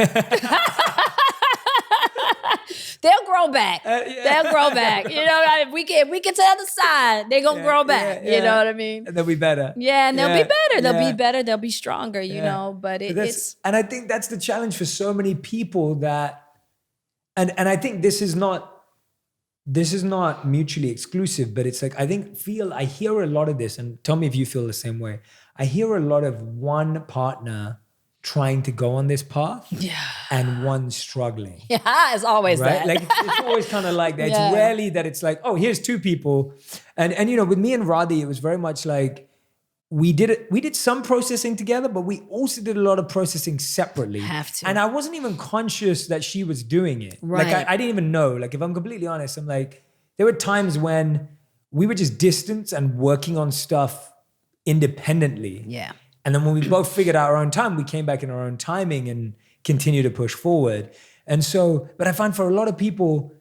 they'll grow back.
Yeah.
They'll grow back. You know, if we get to the other side, they're gonna grow back. You know what I mean?
And they'll be better.
Yeah, and they'll be better. They'll
Yeah.
be better. They'll be stronger. You know, but it's
and I think that's the challenge for so many people that, and I think this is not mutually exclusive, but it's like I hear a lot of this, and tell me if you feel the same way. I hear a lot of one partner trying to go on this path, and one struggling.
Yeah, it's always
right?
that.
Like it's always kind of like that.
Yeah.
It's rarely that it's like, oh, here's two people, and you know, with me and Radhi, it was very much like we did some processing together, but we also did a lot of processing separately.
Have to.
And I wasn't even conscious that she was doing it.
Right.
Like I didn't even know. Like if I'm completely honest, I'm like, there were times when we were just distant and working on stuff independently.
Yeah.
And then when we both figured out our own time, we came back in our own timing and continue to push forward. And so, but I find for a lot of people,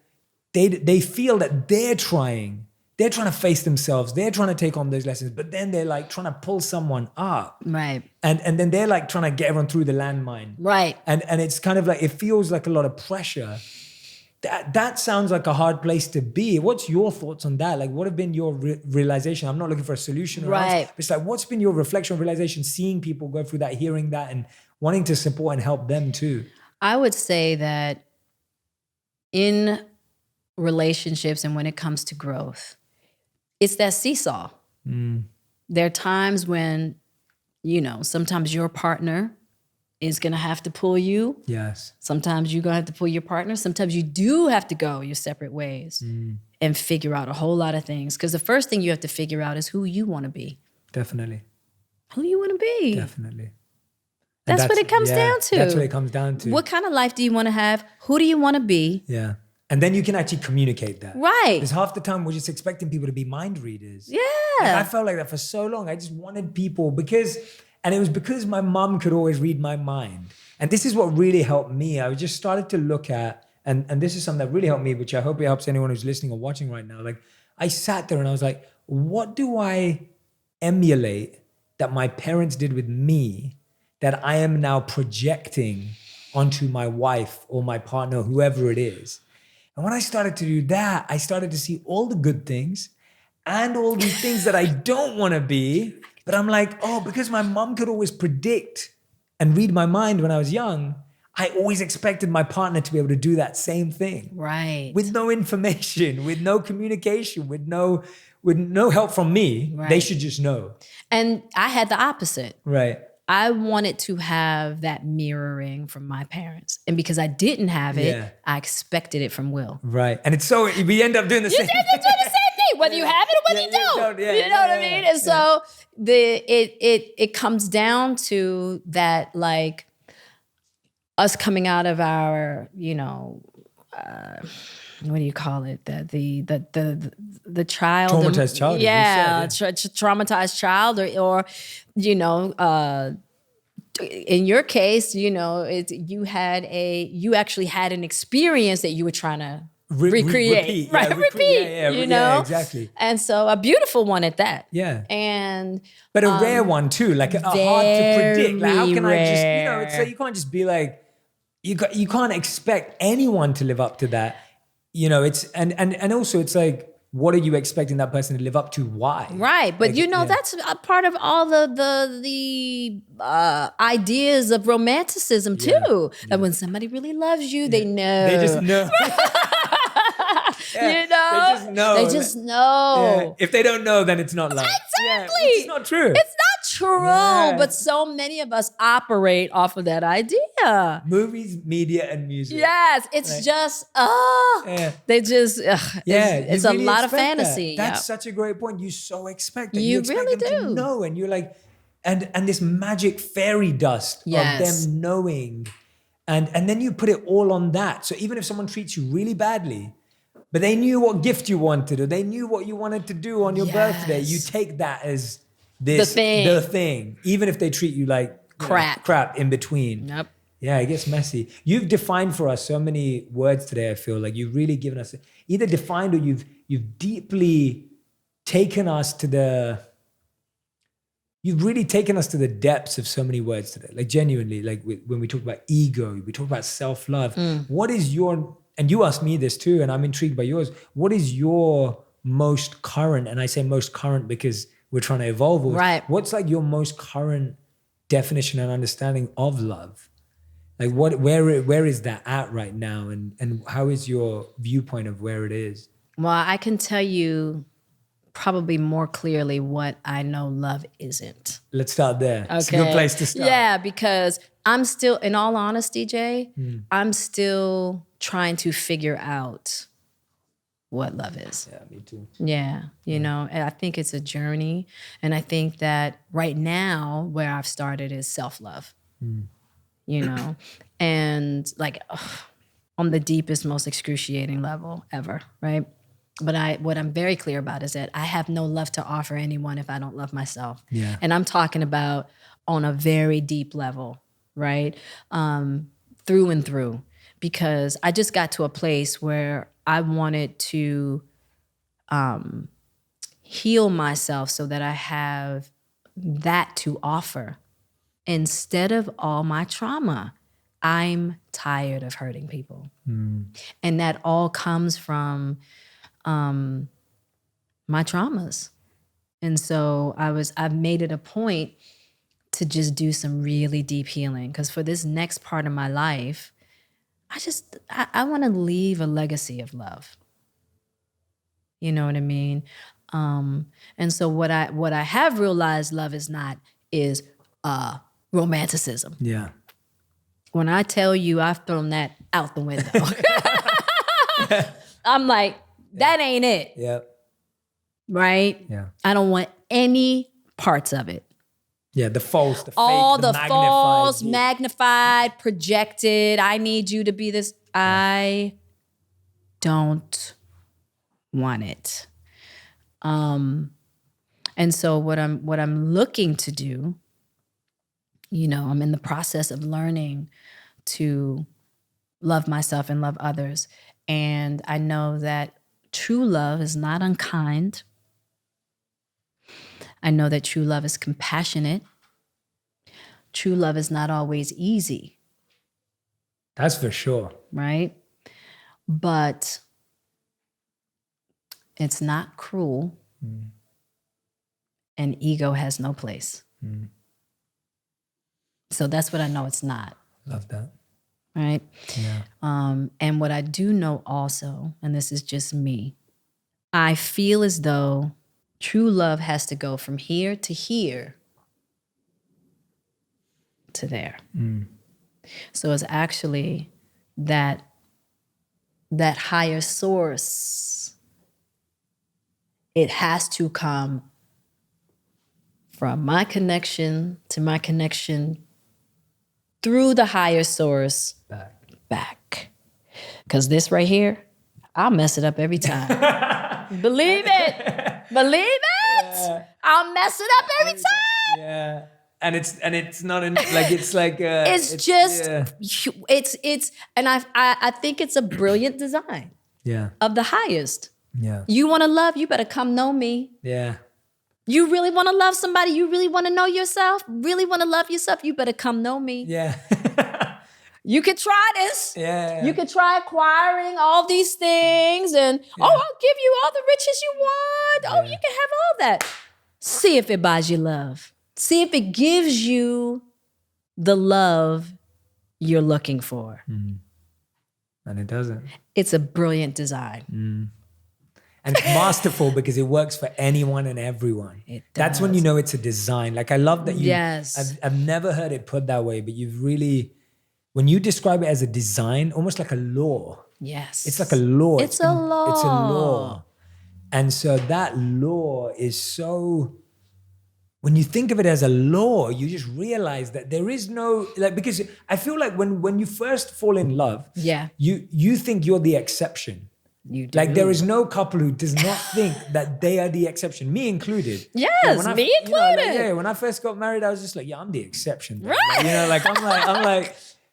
they feel that they're trying to face themselves. They're trying to take on those lessons, but then they're like trying to pull someone up.
Right.
And then they're like trying to get everyone through the landmine.
Right.
And it's kind of like, it feels like a lot of pressure. That sounds like a hard place to be. What's your thoughts on that? Like, what have been your realization? I'm not looking for a solution or
right.
answer. It's like, what's been your reflection, realization, seeing people go through that, hearing that, and wanting to support and help them too?
I would say that in relationships and when it comes to growth, it's that seesaw. There are times when, you know, sometimes your partner is going to have to pull you.
Yes.
Sometimes you're going to have to pull your partner. Sometimes you do have to go your separate ways and figure out a whole lot of things. Because the first thing you have to figure out is who you want to be.
Definitely.
Who you want to be.
Definitely.
That's what it comes down to.
That's what it comes down to.
What kind of life do you want to have? Who do you want to be?
Yeah. And then you can actually communicate that.
Right.
Because half the time we're just expecting people to be mind readers.
Yeah.
Like I felt like that for so long. I just wanted people and it was because my mom could always read my mind. And this is what really helped me. I just started to look at, and this is something that really helped me, which I hope it helps anyone who's listening or watching right now. Like I sat there and I was like, what do I emulate that my parents did with me that I am now projecting onto my wife or my partner, whoever it is? And when I started to do that, I started to see all the good things and all these things that I don't want to be. But I'm like, oh, because my mom could always predict and read my mind when I was young, I always expected my partner to be able to do that same thing.
Right.
With no information, with no communication, with no help from me.
Right.
They should just know.
And I had the opposite.
Right.
I wanted to have that mirroring from my parents. And because I didn't have it, I expected it from Will.
Right. And it's so, we end up doing the same thing.
You do the same thing, whether you have it or whether you don't. You know what I mean? And so it comes down to that, like, us coming out of our, you know, what do you call it? The child.
Traumatized child.
Yeah, traumatized child, or you know, in your case, you know, you actually had an experience that you were trying to recreate,
repeat.
right?
Yeah,
repeat, you know,
exactly.
And so a beautiful one at that.
Yeah.
But
a rare one too, like a hard to predict. Like how can I just, you know, it's like you can't just be like, you can't expect anyone to live up to that. You know, it's and also it's like, what are you expecting that person to live up to? Why?
Right, but like, you know, that's a part of all the ideas of romanticism too. That when somebody really loves you, they know.
They just know.
You know,
they just know.
They just know.
Yeah. If they don't know, then it's not love.
Exactly.
It's not true.
It's not true. But so many of us operate off of that idea.
Movies, media, and music.
Yes, it's just they just it's really a lot of fantasy.
That's such a great point. You so expect that.
You
expect
really
them
do.
To know, and you're like, and this magic fairy dust of them knowing, and then you put it all on that. So even if someone treats you really badly, but they knew what gift you wanted, or they knew what you wanted to do on your birthday, you take that as the thing, even if they treat you like crap in between.
Yep.
Yeah, it gets messy. You've defined for us so many words today. I feel like you've really given us either defined or you've deeply taken us to the. You've really taken us to the depths of so many words today. Like genuinely, like when we talk about ego, we talk about self-love. What is your and you asked me this too, and I'm intrigued by yours. What is your most current, and I say most current because we're trying to evolve always.
Right.
What's like your most current definition and understanding of love? Like where is that at right now? And how is your viewpoint of where it is?
Well, I can tell you probably more clearly what I know love isn't.
Let's start there.
Okay.
It's a good place to start.
Yeah, because I'm still, in all honesty, Jay, I'm still trying to figure out what love is.
Yeah, me too.
Yeah, you know, and I think it's a journey. And I think that right now where I've started is self-love, you know, and like on the deepest, most excruciating level ever, right? But what I'm very clear about is that I have no love to offer anyone if I don't love myself.
Yeah.
And I'm talking about on a very deep level, right? Through and through, because I just got to a place where I wanted to heal myself so that I have that to offer instead of all my trauma. I'm tired of hurting people. And that all comes from my traumas. And so I've made it a point to just do some really deep healing, because for this next part of my life, I want to leave a legacy of love. You know what I mean? And so what I have realized love is not is romanticism.
Yeah.
When I tell you I've thrown that out the window, I'm like, that ain't it.
Yep.
Right?
Yeah.
I don't want any parts of it.
Yeah, the false, the
All
fake,
the
magnified.
false, magnified, projected, I need you to be this. I don't want it. And so what I'm looking to do, you know, I'm in the process of learning to love myself and love others. And I know that true love is not unkind. I know that true love is compassionate. True love is not always easy.
That's for sure.
Right? But it's not cruel. And ego has no place. So that's what I know it's not.
Love that.
Right?
Yeah.
And what I do know also, and this is just me, I feel as though true love has to go from here to there. So it's actually that higher source. It has to come from my connection to my connection through the higher source back. Because this right here, I'll mess it up every time. Believe it. Believe it. Yeah. I'll mess it up every time.
Yeah. And it's not like it's like
it's just and I think it's a brilliant design.
Yeah.
Of the highest.
Yeah.
You want to love, you better come know me.
Yeah.
You really want to love somebody, you really want to know yourself, really want to love yourself, you better come know me.
Yeah.
You could try this.
Yeah.
You could try acquiring all these things and, I'll give you all the riches you want. Oh, you can have all that. See if it buys you love. See if it gives you the love you're looking for.
And it doesn't.
It's a brilliant design.
And it's masterful because it works for anyone and everyone. That's when you know it's a design. Like I love that you, I've never heard it put that way, but you've really, when you describe it as a design, almost like a law.
Yes.
It's like a law.
It's a law.
It's a law. And so that law is so, when you think of it as a law, you just realize that there is no, like, because I feel like when you first fall in love, you think you're the exception.
You do.
Like there is no couple who does not think that they are the exception, me included.
Yes, me included.
When I first got married, I was just like, I'm the exception. Right. Like, I'm like,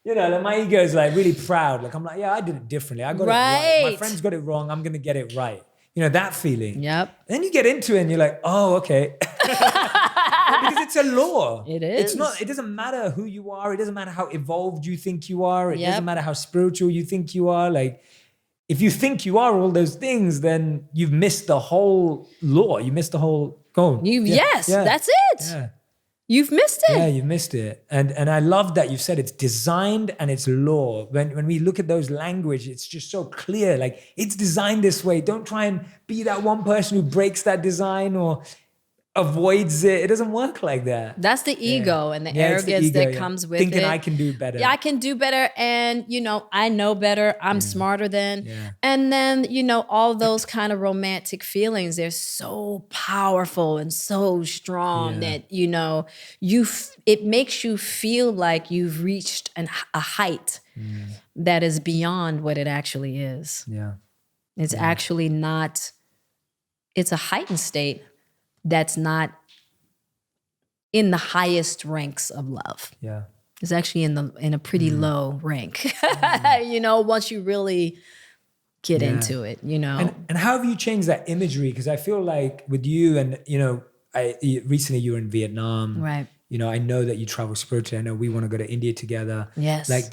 like my ego is like really proud. Like I'm like, I did it differently. I got it right. My friends got it wrong. I'm gonna get it right. That feeling.
Yep.
And then you get into it and you're like, oh, okay. Because it's a law.
It is.
It doesn't matter who you are. It doesn't matter how evolved you think you are. It doesn't matter how spiritual you think you are. Like, if you think you are all those things, then you've missed the whole law. You missed the whole goal.
Yes, that's it.
Yeah.
You've missed it.
Yeah, you missed it. And I love that you said it's designed and it's law. When we look at those language, it's just so clear. Like, it's designed this way. Don't try and be that one person who breaks that design or avoids it. It doesn't work like that.
That's the ego and the
Yeah, it's the
arrogance
ego,
that
yeah.
comes with
Thinking
it.
I can do better.
Yeah, I can do better. And, I know better. I'm smarter than.
Yeah.
And then, all those kind of romantic feelings, they're so powerful and so strong that, it makes you feel like you've reached a height that is beyond what it actually is.
Yeah.
It's actually not, it's a heightened state that's not in the highest ranks of love.
Yeah.
It's actually in a pretty low rank, once you really get into it,
And how have you changed that imagery? Because I feel like with you and, recently you were in Vietnam.
Right.
I know that you travel spiritually. I know we want to go to India together.
Yes.
Like,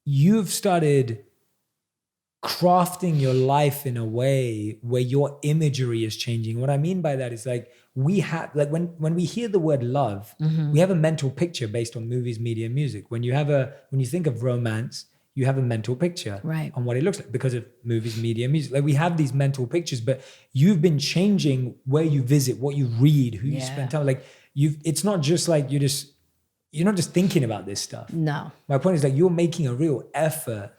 you've started crafting your life in a way where your imagery is changing. What I mean by that is, like, we have, like, when we hear the word love, we have a mental picture based on movies, media, music. When you think of romance, you have a mental picture on what it looks like because of movies, media, music. Like, we have these mental pictures, but you've been changing where you visit, what you read, who you spend time. Like, it's not just like you're not just thinking about this stuff.
No.
My point is, like, you're making a real effort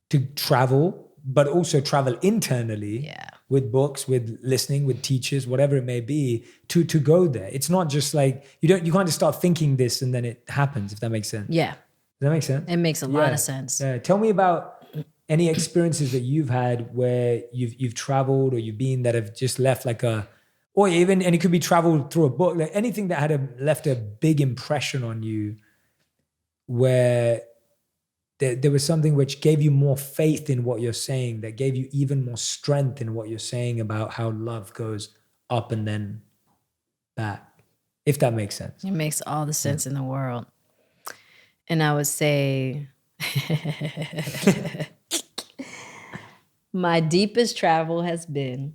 to travel, but also travel internally with books, with listening, with teachers, whatever it may be, to go there. It's not just like, you can't just start thinking this and then it happens, if that makes sense.
Yeah.
Does that make sense?
It makes a lot of sense.
Yeah. Tell me about any experiences that you've had where you've traveled or you've been that have just left like and it could be traveled through a book, like anything that had left a big impression on you, where there was something which gave you more faith in what you're saying, that gave you even more strength in what you're saying about how love goes up and then back, if that makes sense.
It makes all the sense in the world. And I would say my deepest travel has been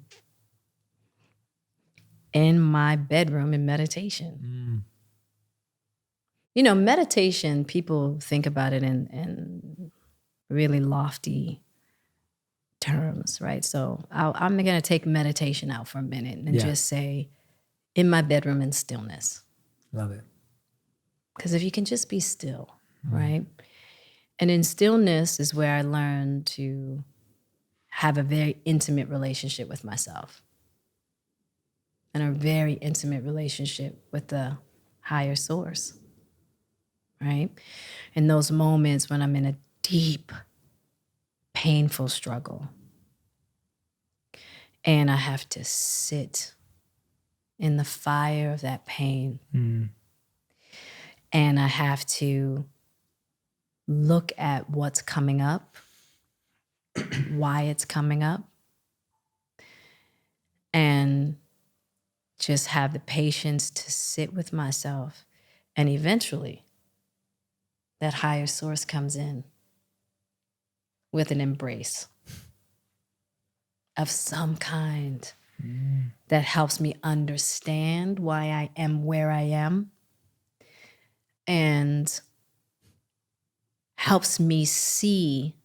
in my bedroom in meditation. Meditation, people think about it in really lofty terms, right? So I'm going to take meditation out for a minute and just say, in my bedroom in stillness.
Love it.
Because if you can just be still, right? And in stillness is where I learned to have a very intimate relationship with myself and a very intimate relationship with the higher source, right? In those moments when I'm in a deep, painful struggle and I have to sit in the fire of that pain and I have to look at what's coming up, why it's coming up, and just have the patience to sit with myself. And eventually, that higher source comes in with an embrace of some kind that helps me understand why I am where I am and helps me see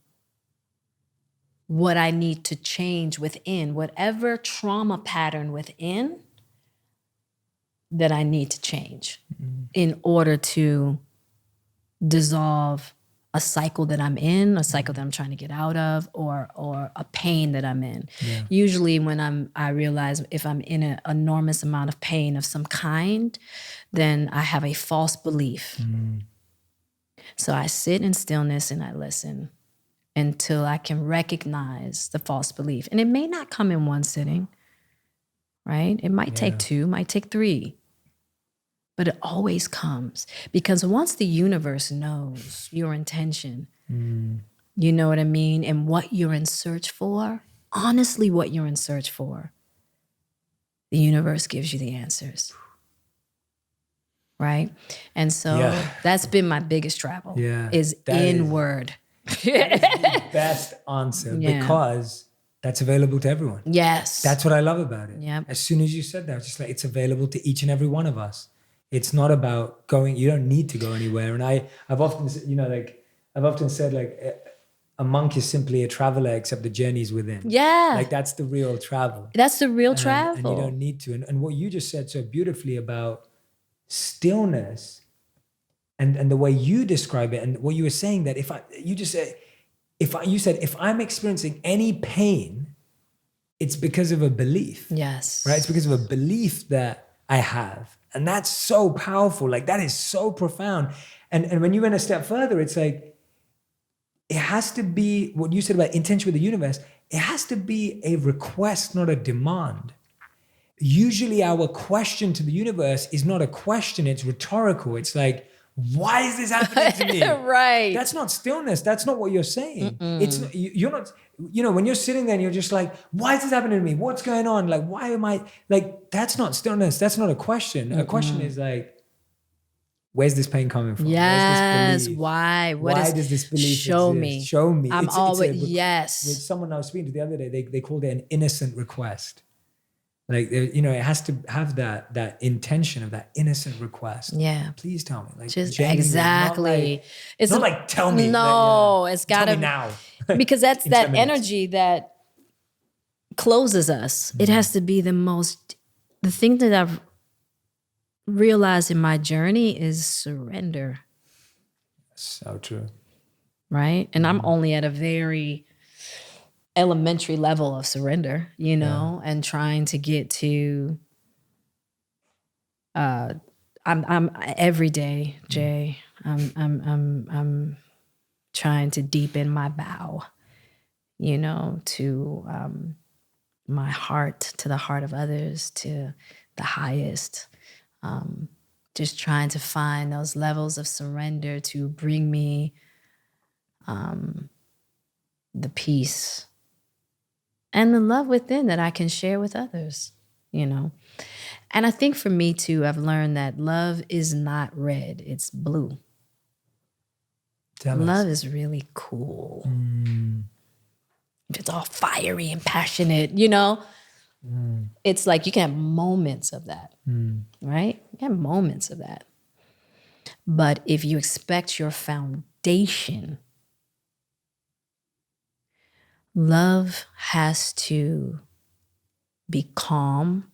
what I need to change within, whatever trauma pattern within that I need to change in order to dissolve a cycle that I'm in, a cycle that I'm trying to get out of, or a pain that I'm in. Yeah. Usually when I realize if I'm in an enormous amount of pain of some kind, then I have a false belief. So I sit in stillness and I listen until I can recognize the false belief. And it may not come in one sitting, right? It might take 2, might take 3. But it always comes because once the universe knows your intention, you know what I mean? And what you're in search for, honestly, what you're in search for, the universe gives you the answers. Right? And so that's been my biggest travel is inward.
That is the best answer because that's available to everyone.
Yes.
That's what I love about it.
Yep.
As soon as you said that, it's just like it's available to each and every one of us. It's not about going, you don't need to go anywhere. And I've often, I've often said a monk is simply a traveler except the journey's within.
Yeah.
Like that's the real travel.
That's the real travel.
And you don't need to. And what you just said so beautifully about stillness and the way you describe it and what you were saying that if I'm experiencing any pain, it's because of a belief.
Yes.
Right? It's because of a belief that I have. And that's so powerful. Like that is so profound. And when you went a step further, it's like, it has to be what you said about intention with the universe. It has to be a request, not a demand. Usually our question to the universe is not a question, it's rhetorical. It's like, why is this happening to me?
Right.
That's not stillness. That's not what you're saying. It's not, you're not, when you're sitting there and you're just like, why is this happening to me? What's going on? Like, why am I, like, that's not stillness. That's not a question. A question is like, where's this pain coming from?
Yes.
Where's this belief?
Why?
Why does this belief
show
exist?
me?
Show me.
I'm always,
yes. With someone I was speaking to the other day, they called it an innocent request. Like, it has to have that intention of that innocent request.
Yeah.
Please tell me. Like,
just
genuine,
exactly.
It's not like tell me.
No, it's got to
be now.
Because that's that energy that closes us. It has to be the thing that I've realized in my journey is surrender.
So true.
Right? And I'm only at a very elementary level of surrender, and trying to get to I'm every day, Jay, I'm trying to deepen my bow, to my heart, to the heart of others, to the highest. Just trying to find those levels of surrender to bring me the peace and the love within that I can share with others, And I think for me too, I've learned that love is not red, it's blue. Love is really cool. It's all fiery and passionate, It's like you can have moments of that, right? You can have moments of that. But if you expect your foundation, love has to be calm,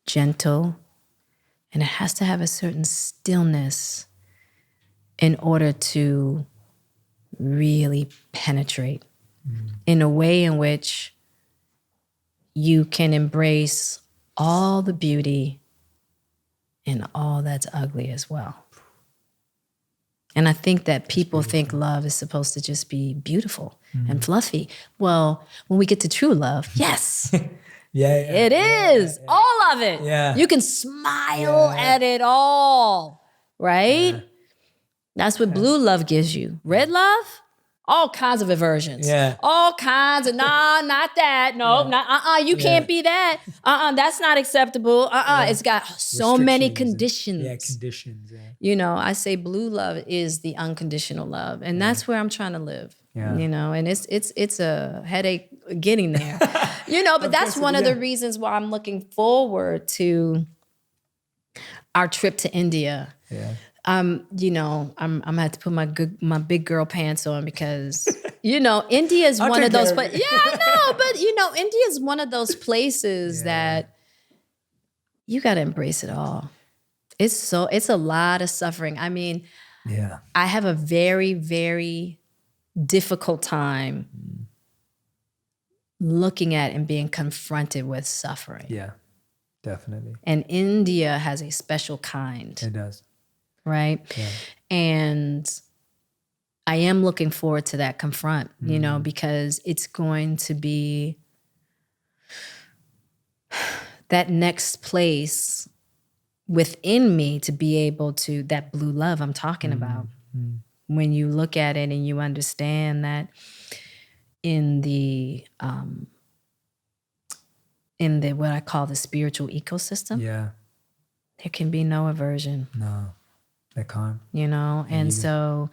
gentle, and it has to have a certain stillness in order to really penetrate in a way in which you can embrace all the beauty and all that's ugly as well. And I think that people think love is supposed to just be beautiful and fluffy. Well, when we get to true love, yes. It is. All of it.
Yeah.
You can smile at it all, right? That's what blue love gives you. Red love? All kinds of aversions.
Yeah.
All kinds of, nah, not that. No, you can't be that. That's not acceptable. It's got so many conditions.
Conditions.
I say blue love is the unconditional love. And that's where I'm trying to live.
Yeah.
And it's a headache getting there. But that's one of the reasons why I'm looking forward to our trip to India.
Yeah.
I'm gonna have to put my big girl pants on because India is one of those places. Yeah, I know, but India is one of those places that you got to embrace it all. It's a lot of suffering. I mean, I have a very, very difficult time looking at and being confronted with suffering.
Yeah, definitely.
And India has a special kind.
It does.
Right? Yeah. And I am looking forward to that confront, because it's going to be that next place within me to be able to, that blue love I'm talking about. When you look at it and you understand that in the what I call the spiritual ecosystem, there can be no aversion.
No. They can't.
And so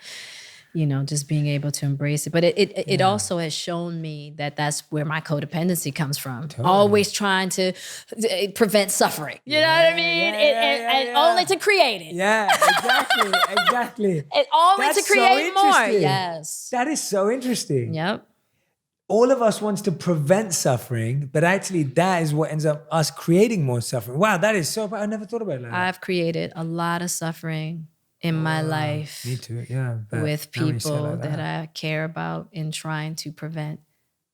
just being able to embrace it. But it also has shown me that that's where my codependency comes from.
Totally.
Always trying to prevent suffering. You know what I mean? And only to create it.
Yeah, exactly.
And only
That's
to create
so
more.
interesting.
Yes.
That is so interesting.
Yep.
All of us wants to prevent suffering, but actually that is what ends up us creating more suffering. Wow, that is so, I never thought about it like that.
I've created a lot of suffering in my life.
Me too, yeah.
With
Now when you say it
people
like
that I care about in trying to prevent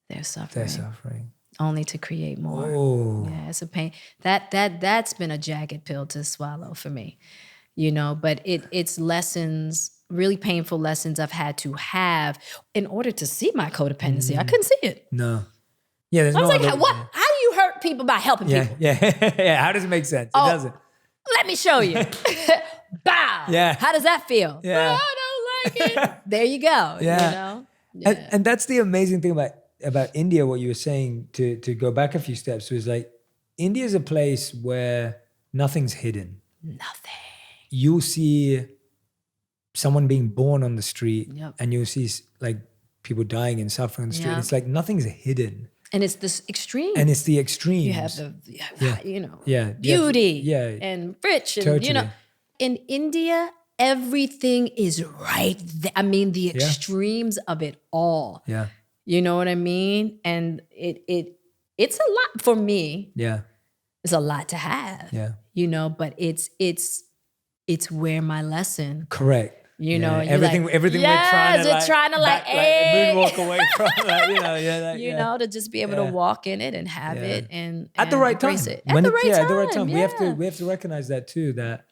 their suffering. Only to create more.
Oh.
Yeah, it's a pain. That's been a jagged pill to swallow for me. But it's lessons, really painful lessons I've had to have in order to see my codependency. I couldn't see it.
No. Yeah, there's
I was
no
like,
other-
what? How do you hurt people by helping people?
Yeah. How does it make sense? It doesn't.
Let me show you. Bow.
Yeah.
How does that feel?
Yeah.
I don't like it. There you go.
Yeah.
Yeah.
And that's the amazing thing about India, what you were saying, to go back a few steps, was like, India is a place where nothing's hidden.
Nothing.
You'll see someone being born on the street,
Yep.
and you'll see like people dying and suffering on the street.
Yep.
It's like nothing's hidden.
And it's this extreme.
And it's the extremes.
You have the, beauty and rich. And,
Totally.
In India, everything is right there. I mean, the extremes of it all.
Yeah.
You know what I mean? And it's a lot for me.
Yeah.
It's a lot to have.
Yeah.
But it's where my lesson.
Correct. Everything
like,
we're trying to moonwalk away from,
to just be able to walk in it and have it and
at the right time.
embrace it. At the right time.
Yeah. We have to recognize that too, that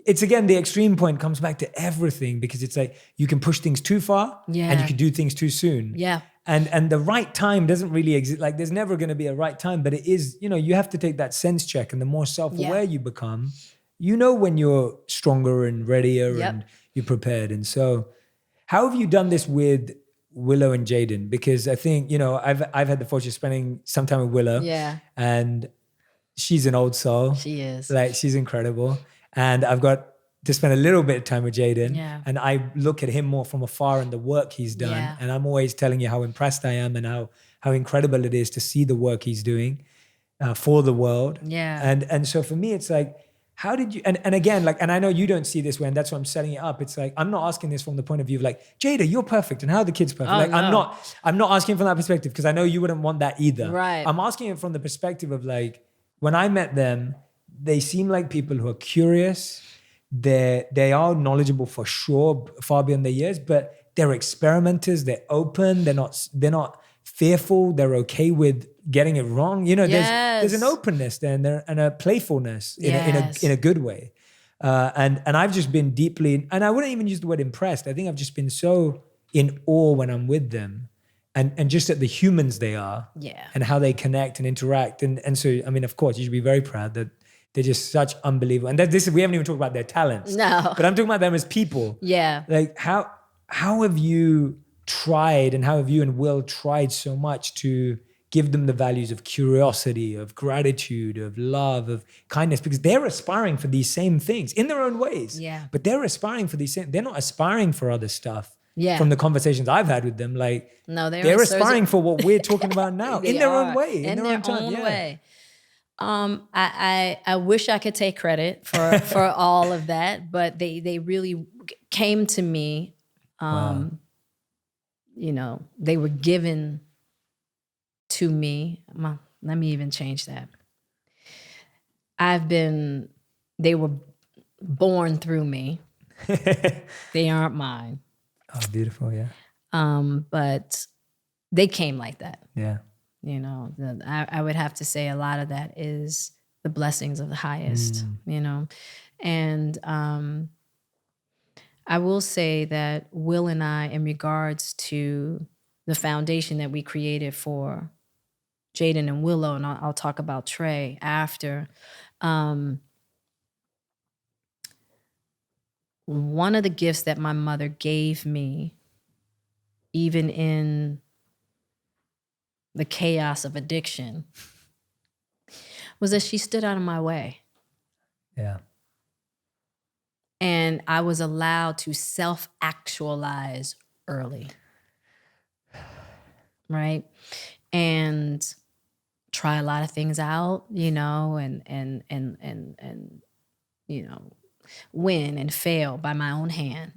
it's, again, the extreme point comes back to everything, because it's like you can push things too far and you can do things too soon.
Yeah.
And the right time doesn't really exist. Like, there's never going to be a right time, but it is, you have to take that sense check, and the more self-aware you become, when you're stronger and readier and you're prepared. And so how have you done this with Willow and Jaden? Because I think, I've had the fortune of spending some time with Willow.
Yeah.
And she's an old soul.
She is.
Like, she's incredible. And I've got to spend a little bit of time with Jaden.
Yeah.
And I look at him more from afar and the work he's done.
Yeah.
And I'm always telling you how impressed I am and how incredible it is to see the work he's doing for the world.
Yeah.
And so for me, it's like, how did you, and again, like, and I know you don't see this way, and that's why I'm setting it up. It's like, I'm not asking this from the point of view of like, Jada, you're perfect, and how are the kids perfect?
No.
I'm not asking from that perspective, because I know you wouldn't want that either.
Right.
I'm asking it from the perspective of like, when I met them, they seem like people who are curious. They are knowledgeable for sure, far beyond their years, but they're experimenters. They're open. They're not fearful. They're okay with getting it wrong. There's an openness there and a playfulness in a good way. And I've just been deeply, and I wouldn't even use the word impressed. I think I've just been so in awe when I'm with them, and just at the humans they are, and how they connect and interact. And so, I mean, of course, you should be very proud that they're just such unbelievable. And we haven't even talked about their talents.
No.
But I'm talking about them as people.
Yeah.
Like, how have you tried, and how have you and Will tried so much to give them the values of curiosity, of gratitude, of love, of kindness, because they're aspiring for these same things in their own ways.
Yeah.
But they're aspiring for these same, they're not aspiring for other stuff.
Yeah.
From the conversations I've had with them, like,
no,
they're aspiring for what we're talking about now in their own way,
in their own time. Way. I wish I could take credit for all of that, but they really came to me.
Wow.
They were given to me. Let me even change that. They were born through me. They aren't mine.
Oh, beautiful, yeah.
But they came like that.
Yeah.
I would have to say a lot of that is the blessings of the highest, and I will say that Will and I, in regards to the foundation that we created for Jaden and Willow, and I'll talk about Trey after, one of the gifts that my mother gave me, even in the chaos of addiction, was that she stood out of my way.
Yeah.
And And I was allowed to self-actualize early, right? And try a lot of things out, you know, and you know, win and fail by my own hand.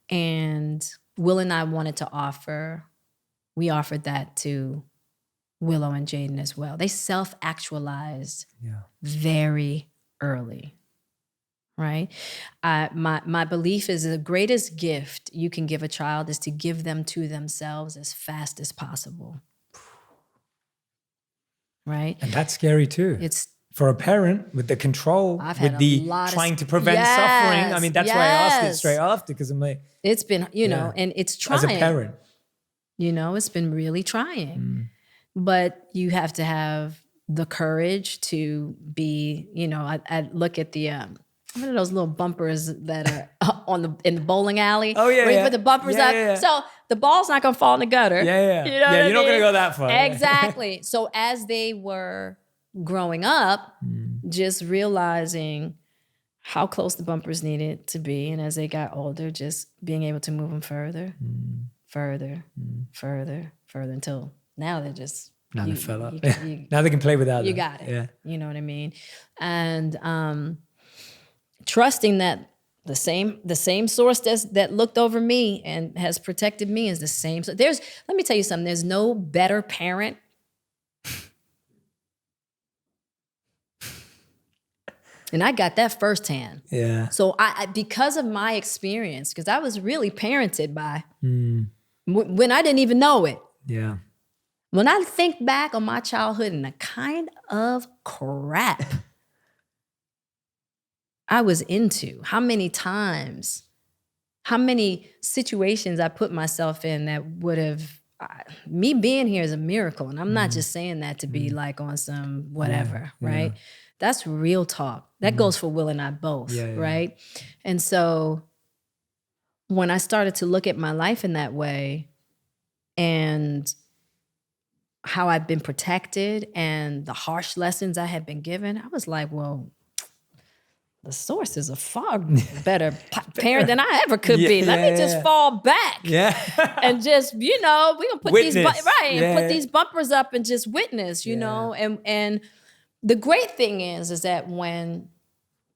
And Will and I wanted to we offered that to Willow and Jaden as well. They self-actualized very early, right? My belief is the greatest gift you can give a child is to give them to themselves as fast as possible, right?
And that's scary too.
It's
for a parent with the control,
I've had
with the trying to prevent suffering. I mean, that's why I asked it straight after, because I'm like,
it's been, you know, and it's trying.
As a parent.
You know, it's been really trying. But you have to have the courage to be, you know, I look at the, what are those little bumpers that are in the bowling alley?
Oh, yeah,
where you put the bumpers up.
Yeah.
So the ball's not going to fall in the gutter.
Yeah.
You know
You're not going to go that far.
Exactly. So as they were growing up, just realizing how close the bumpers needed to be. And as they got older, just being able to move them further, further until now they're just...
Now they fell up. Now they can play without
You
them.
got it.
Yeah.
You know what I mean? And trusting that the same source that looked over me and has protected me is the same. So let me tell you something, there's no better parent and I got that firsthand.
Yeah.
So I because of my experience, because I was really parented by when I didn't even know it.
Yeah.
When I think back on my childhood and the kind of crap I was into, how many times, how many situations I put myself in that would have, me being here is a miracle. And I'm not just saying that to be like on some whatever, right? That's real talk. That goes for Will and I both, right? And so when I started to look at my life in that way and how I've been protected and the harsh lessons I have been given, I was like, well, the source is a far better parent than I ever could be. Let me just fall back. And just, you know, we're going to put put these bumpers up and just witness, you know. And the great thing is that when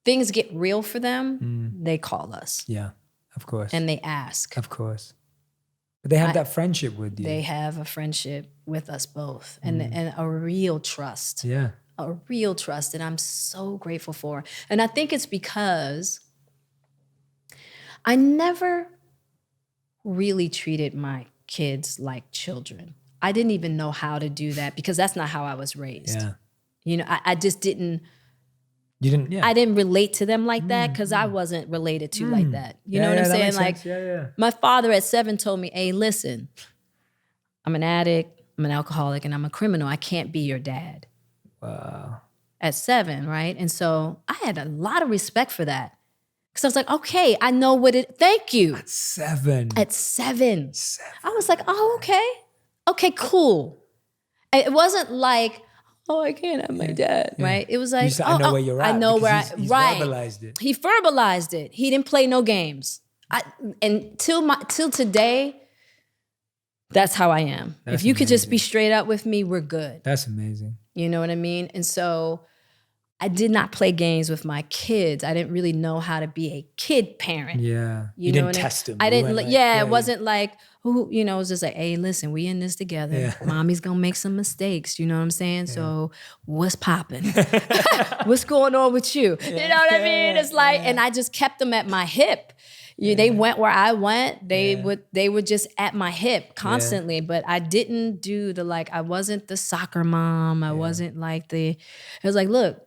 things get real for them, they call us.
Yeah, of course.
And they ask.
Of course. But they have that friendship with you.
They have a friendship with us both and a real trust.
Yeah.
A real trust that I'm so grateful for. And I think it's because I never really treated my kids like children. I didn't even know how to do that because that's not how I was raised.
Yeah.
You know, I just didn't.
You didn't,
I didn't relate to them like that because I wasn't related to like that. You know what I'm saying? Like, my father at 7 told me, hey, listen, I'm an addict, I'm an alcoholic, and I'm a criminal. I can't be your dad.
Wow.
At 7, right? And so I had a lot of respect for that. Because I was like, okay, I know thank you.
At 7.
At 7. I was like, oh, okay. Okay, cool. And it wasn't like, oh, I can't have my dad, right? It was like,
I know where you're at.
I know where
he's verbalized it.
He verbalized it. He didn't play no games. And till today, that's how I am. If you could just be straight up with me, we're good.
That's amazing.
You know what I mean? And so I did not play games with my kids. I didn't really know how to be a kid parent.
Yeah.
You
didn't test them.
I didn't, it wasn't like, you know, it was just like, hey, listen, we in this together. Yeah. Mommy's gonna make some mistakes. You know what I'm saying? Yeah. So what's popping? What's going on with you? Yeah. You know what I mean? It's like, and I just kept them at my hip. They went where I went. They were just at my hip constantly, but I didn't do I wasn't the soccer mom. I wasn't like it was like, look,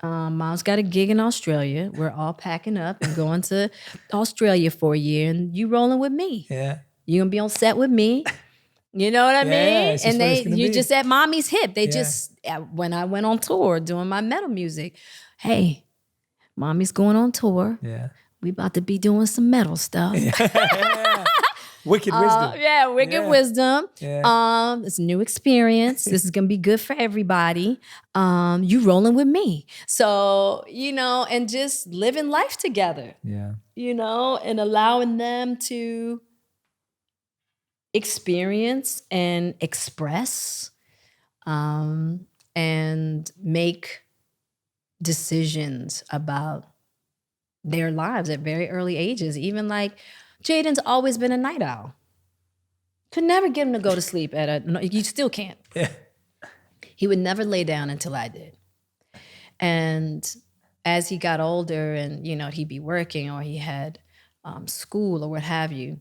mom's got a gig in Australia. We're all packing up and going to Australia for a year and you rolling with me.
Yeah.
You're going to be on set with me. You know what I mean? And you just at mommy's hip. They just, when I went on tour doing my metal music, hey, mommy's going on tour.
Yeah.
We about to be doing some metal stuff.
Wicked wisdom.
Yeah, wicked wisdom.
Yeah.
It's a new experience. This is gonna be good for everybody. You rolling with me. So, and just living life together.
Yeah.
And allowing them to experience and express and make decisions about their lives at very early ages. Even like Jaden's always been a night owl. Could never get him to go to sleep you still can't.
Yeah.
He would never lay down until I did. And as he got older and, he'd be working or he had school or what have you,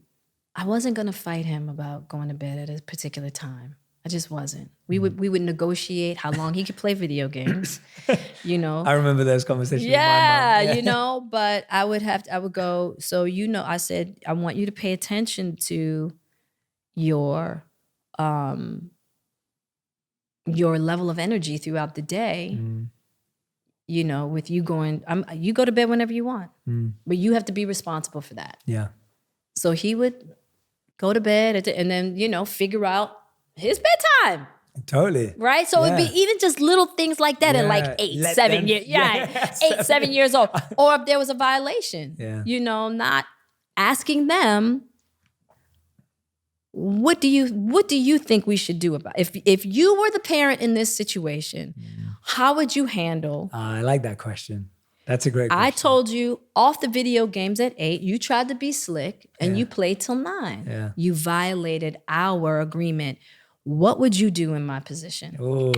I wasn't going to fight him about going to bed at a particular time. I just wasn't. We would negotiate how long he could play video games,
I remember those conversations with my mom.
But I would go, so, I said, I want you to pay attention to your level of energy throughout the day, with you going, you go to bed whenever you want, but you have to be responsible for that.
Yeah.
So he would go to bed and then, figure out his bedtime.
Totally.
Right? So it'd be even just little things like that at like 7 years. 7 years old. Or if there was a violation, not asking them, what do you think we should do about it? If you were the parent in this situation, how would you handle?
I like that question. That's a great question.
I told you off the video games at 8, you tried to be slick and you played till 9.
Yeah.
You violated our agreement. What would you do in my position?
Oh,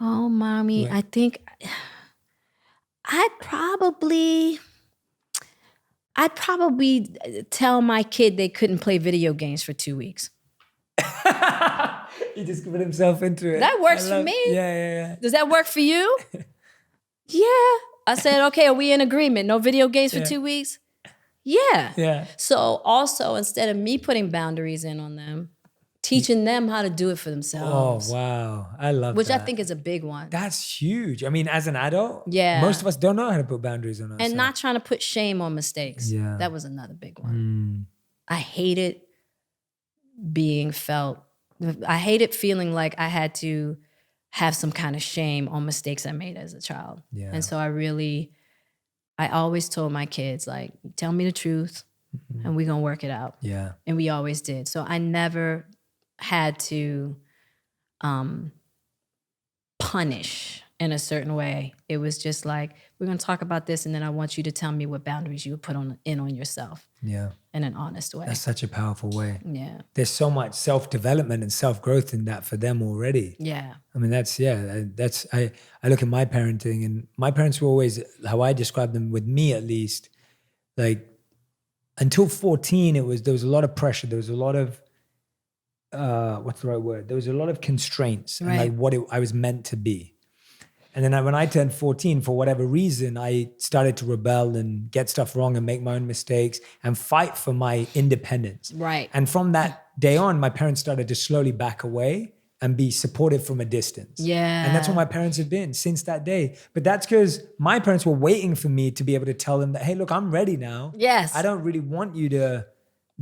oh, mommy, I think I'd probably tell my kid they couldn't play video games for 2 weeks.
He just put himself into it.
That works for me.
Yeah.
Does that work for you? Yeah. I said, okay, are we in agreement? No video games for 2 weeks? Yeah.
Yeah.
So also, instead of me putting boundaries in on them, teaching them how to do it for themselves.
Oh, wow. I love that.
Which I think is a big one.
That's huge. I mean, as an adult,
Yeah.
most of us don't know how to put boundaries on ourselves.
And not trying to put shame on mistakes.
Yeah.
That was another big one. I hated feeling like I had to have some kind of shame on mistakes I made as a child.
Yeah.
And so I always told my kids, like, tell me the truth and we're going to work it out.
Yeah.
And we always did. So I never had to punish in a certain way. It was just like, we're going to talk about this and then I want you to tell me what boundaries you would put on yourself.
Yeah.
In an honest way.
That's such a powerful way.
Yeah.
There's so much self-development and self-growth in that for them already.
Yeah.
I mean, I look at my parenting, and my parents were always, how I describe them with me at least, like until 14, there was a lot of pressure. There was a lot of, what's the right word? There was a lot of constraints and like what I was meant to be. And then when I turned 14, for whatever reason, I started to rebel and get stuff wrong and make my own mistakes and fight for my independence.
Right.
And from that day on, my parents started to slowly back away and be supportive from a distance.
Yeah.
And that's what my parents have been since that day. But that's because my parents were waiting for me to be able to tell them that, hey, look, I'm ready now.
Yes.
I don't really want you to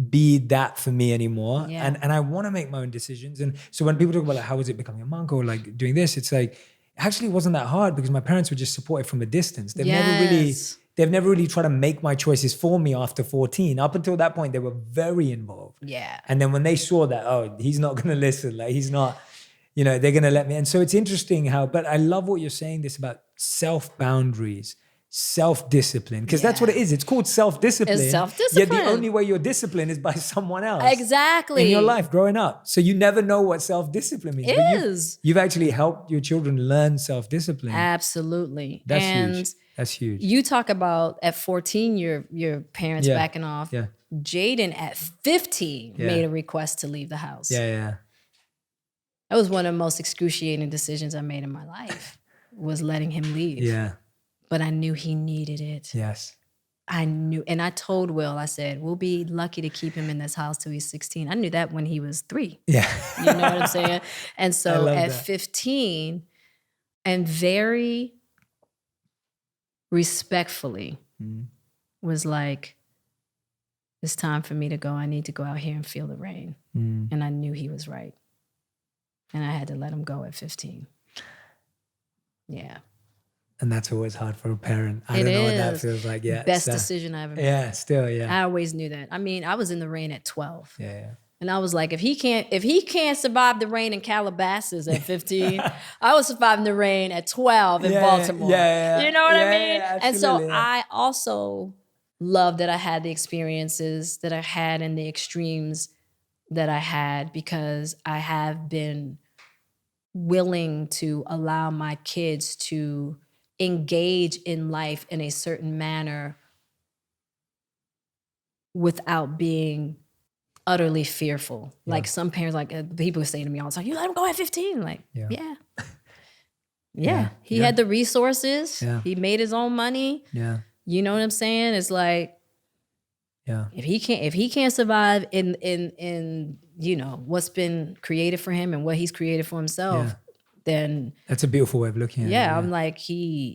be that for me anymore.
Yeah.
And I want to make my own decisions. And so when people talk about like, how was it becoming a monk or like doing this, it's like, actually it wasn't that hard because my parents were just supportive from a distance. They've never really tried to make my choices for me after 14. Up until that point, they were very involved.
Yeah.
And then when they saw that, oh, he's not going to listen, like he's not, they're going to let me. And so it's interesting but I love what you're saying this about self-boundaries, self-discipline, because that's what it is. It's called self-discipline.
It's self-discipline.
Yet the only way you're disciplined is by someone else.
Exactly.
In your life growing up. So you never know what self-discipline means.
Is.
You've actually helped your children learn self-discipline.
Absolutely.
That's
and
huge. That's huge.
You talk about at 14, your parents backing off.
Yeah.
Jaden at 15 made a request to leave the house.
Yeah.
That was one of the most excruciating decisions I made in my life, was letting him leave.
Yeah.
But I knew he needed it.
Yes.
I knew, and I told Will, I said, we'll be lucky to keep him in this house till he's 16. I knew that when he was 3.
Yeah.
You know what I'm saying? And so at 15, and very respectfully was like, it's time for me to go. I need to go out here and feel the rain. And I knew he was right. And I had to let him go at 15. Yeah.
And that's always hard for a parent. I don't know what that feels like. Yeah.
Best decision I ever made.
Yeah, still, yeah.
I always knew that. I mean, I was in the rain at 12.
Yeah.
And I was like, if he can't survive the rain in Calabasas at 15, I was surviving the rain at 12 in Baltimore.
Yeah.
You know what I mean?
Yeah,
and so I also love that I had the experiences that I had and the extremes that I had, because I have been willing to allow my kids to engage in life in a certain manner without being utterly fearful. Like some parents, like people say to me all the time, you let him go at 15. Like, yeah. He had the resources. Yeah. He made his own money.
Yeah.
You know what I'm saying? It's like, if he can't survive in you know what's been created for him and what he's created for himself, then
that's a beautiful way of looking at it.
Yeah,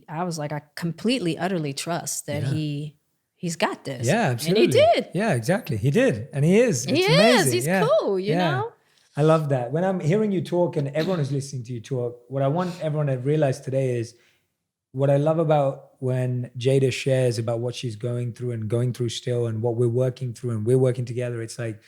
I was like, I completely, utterly trust that he's got this.
Yeah, absolutely.
And he did.
Yeah, exactly. He did. And he is. It's amazing.
He's cool, you know?
I love that. When I'm hearing you talk and everyone is listening to you talk, what I want everyone to realize today is what I love about when Jada shares about what she's going through and going through still and what we're working through and we're working together. It's like,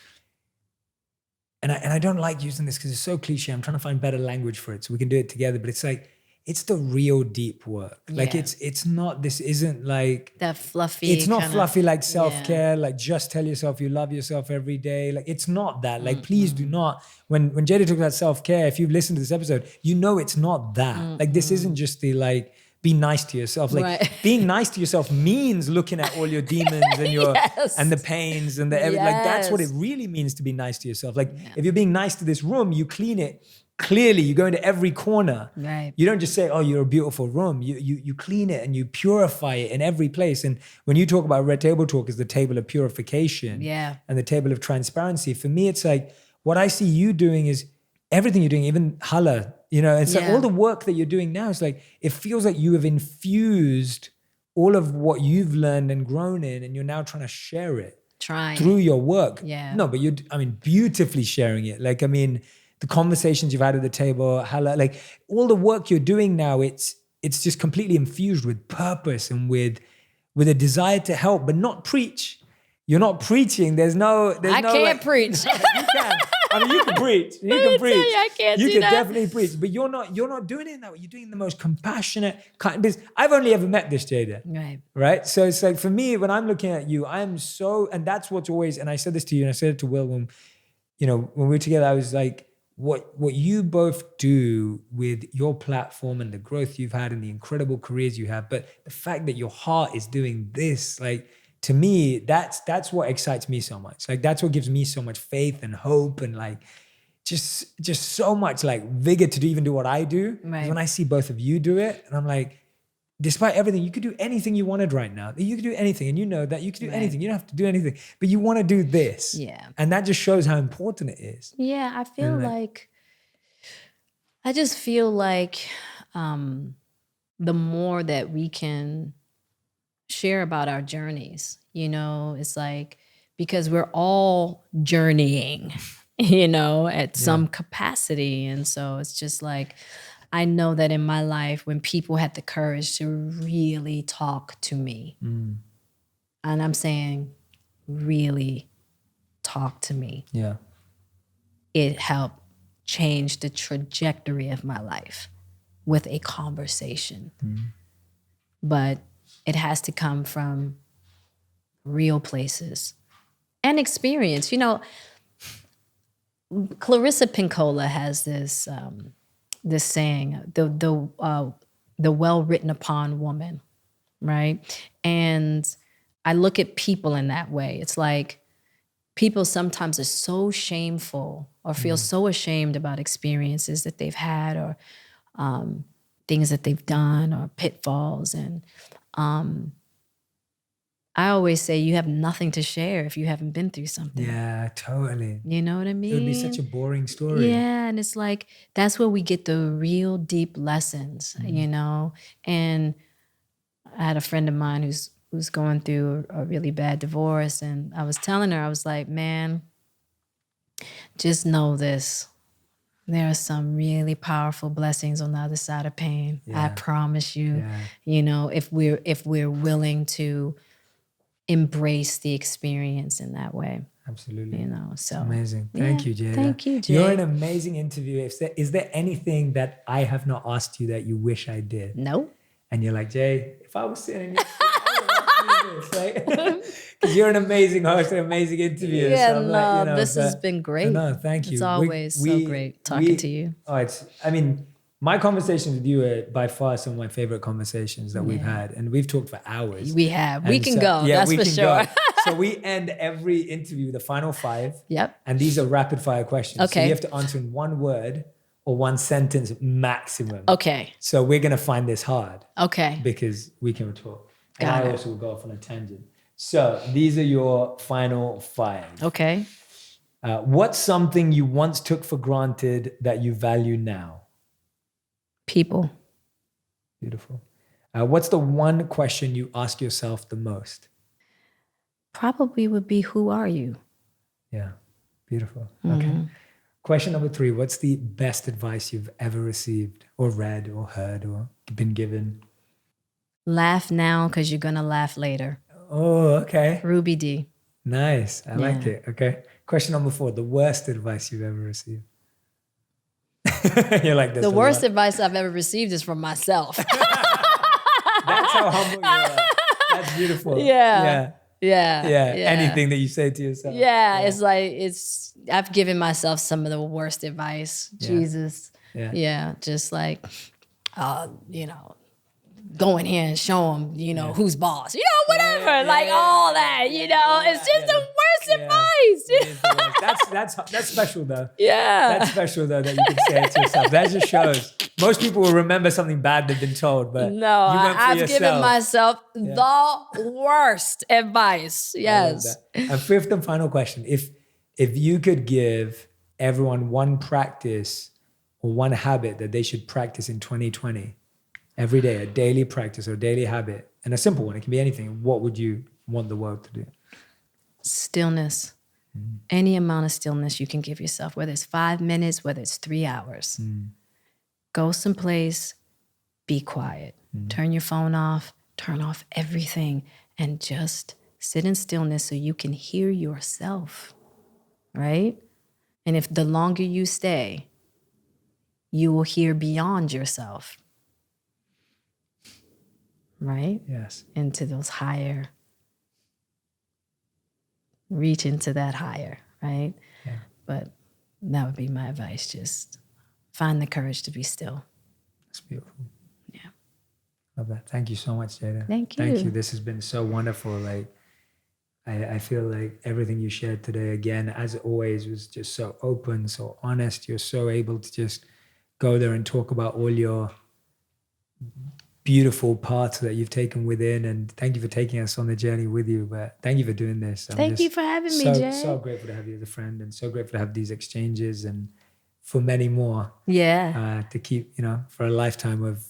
and I don't like using this because it's so cliche. I'm trying to find better language for it so we can do it together. But it's like, it's the real deep work. Like it's not, this isn't like
that fluffy.
It's not fluffy like self-care, like just tell yourself you love yourself every day. Like it's not that. Like please do not. When Jada talks about self-care, if you've listened to this episode, you know it's not that. Like this isn't just the like, be nice to yourself. Like being nice to yourself means looking at all your demons and your and the pains and the like that's what it really means to be nice to yourself. Like if you're being nice to this room, you clean it clearly. You go into every corner.
Right.
You don't just say, "Oh, you're a beautiful room." You clean it and you purify it in every place. And when you talk about Red Table Talk as the table of purification, and the table of transparency, for me, it's like what I see you doing is everything you're doing, even Hala. You know, and so all the work that you're doing now is like, it feels like you have infused all of what you've learned and grown in, and you're now trying to share it through your work.
Yeah.
No, but beautifully sharing it. Like, the conversations you've had at the table, like all the work you're doing now, it's just completely infused with purpose and with a desire to help, but not preach. You're not preaching. I can't
preach.
You can. You can preach. You can preach.
I can't
you
do
can
that.
definitely preach, but you're not doing it in that way. You're doing the most compassionate kind. Because I've only ever met this Jada. Right. So it's like for me, when I'm looking at you, I am so, and that's what's always. And I said this to you, and I said it to Will when we were together. I was like, what you both do with your platform and the growth you've had and the incredible careers you have, but the fact that your heart is doing this, like. To me, that's what excites me so much. Like that's what gives me so much faith and hope and like just so much like vigor to even do what I do. Right. When I see both of you do it, and I'm like, despite everything, you could do anything you wanted right now. You could do anything, and you know that you could do anything. You don't have to do anything, but you want to do this.
Yeah,
and that just shows how important it is.
Yeah, I feel like I just feel like the more that we can share about our journeys, it's like, because we're all journeying, at some capacity. And so it's just like, I know that in my life, when people had the courage to really talk to me, and I'm saying really talk to me, it helped change the trajectory of my life with a conversation. But it has to come from real places and experience. Clarissa Pinkola has this this saying, the well written upon woman, right? And I look at people in that way. It's like people sometimes are so shameful or feel so ashamed about experiences that they've had or things that they've done or pitfalls. And I always say you have nothing to share if you haven't been through something.
Yeah, totally.
You know what I mean?
It would be such a boring story.
Yeah, and it's like, that's where we get the real deep lessons, And I had a friend of mine who's who's going through a really bad divorce. And I was telling her, I was like, man, just know this. There are some really powerful blessings on the other side of pain. I promise you. You know, if we're willing to embrace the experience in that way.
Absolutely.
You know, so
amazing. Thank you, Jada.
Thank you, Jay.
You're an amazing interviewer. Is there anything that I have not asked you that you wish I did?
No.
And you're like, Jay, if I was sitting in your seat, I would ask you this, right? Because you're an amazing host, an amazing interviewer.
Yeah,
so I'm
no,
like, you know,
this has been great.
No, thank you.
It's always so great talking to you.
Oh, my conversations with you are by far some of my favorite conversations that we've had. And we've talked for hours.
We have. We can
so,
go.
Yeah,
that's
we
for
can
sure.
Go. So we end every interview with the final 5.
Yep.
And these are rapid fire questions.
Okay.
So you have to answer in one word or one sentence maximum.
Okay.
So we're going to find this hard.
Okay.
Because we can talk. And
Got
I
it.
also will go off on a tangent. So these are your final 5.
Okay.
What's something you once took for granted that you value now?
People.
Beautiful. What's the one question you ask yourself the most?
Probably would be, who are you?
Yeah. Beautiful. Okay. Question number 3. What's the best advice you've ever received or read or heard or been given?
Laugh now because you're going to laugh later.
Oh, okay.
Ruby D.
Nice. I like it. Okay. Question number 4. The worst advice you've ever received. You're like,
the worst advice I've ever received is from myself.
That's how humble you are. That's beautiful.
Yeah.
Anything that you say to yourself.
It's like, I've given myself some of the worst advice. Jesus.
Yeah.
Just like, you know, go in here and show them, you know, who's boss. You know, whatever. All that, you know. It's just the worst advice.
That's special though.
Yeah.
That's special though that you can say it to yourself. That just shows. Most people will remember something bad they've been told, but
no,
I've
given myself the worst advice. Yes.
And 5th and final question. If you could give everyone one practice or one habit that they should practice in 2020, every day, a daily practice or daily habit, and a simple one, it can be anything, what would you want the world to do?
Stillness. Any amount of stillness you can give yourself, whether it's 5 minutes, whether it's 3 hours. Go someplace, be quiet. Turn your phone off, turn off everything, and just sit in stillness so you can hear yourself, right? And if the longer you stay, you will hear beyond yourself, right?
Yes.
Into those higher, reach into that higher, right?
Yeah.
But that would be my advice. Just find the courage to be still.
That's beautiful.
Yeah.
Love that. Thank you so much, Jada.
Thank you.
Thank you. This has been so wonderful. Like, I feel like everything you shared today, again, as always, was just so open, so honest. You're so able to just go there and talk about all your beautiful parts that you've taken within. And thank you for taking us on the journey with you. But thank you for doing this.
Thank you for having me, Jay.
So grateful to have you as a friend and so grateful to have these exchanges and for many more.
Yeah.
To keep, for a lifetime of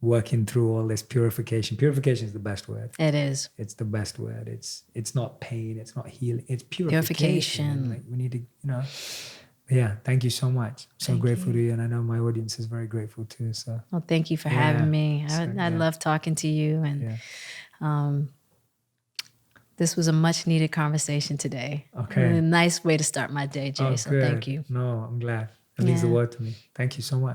working through all this purification. Purification is the best word.
It is.
It's the best word. It's not pain. It's not healing. It's purification. Like we need to, Yeah, thank you so much. I'm so grateful to you, and I know my audience is very grateful too. So,
well, thank you for having me. I love talking to you, and this was a much needed conversation today.
Okay,
a nice way to start my day, Jay. So
good.
thank you.
No, I'm glad. It means the world to me. Thank you so much.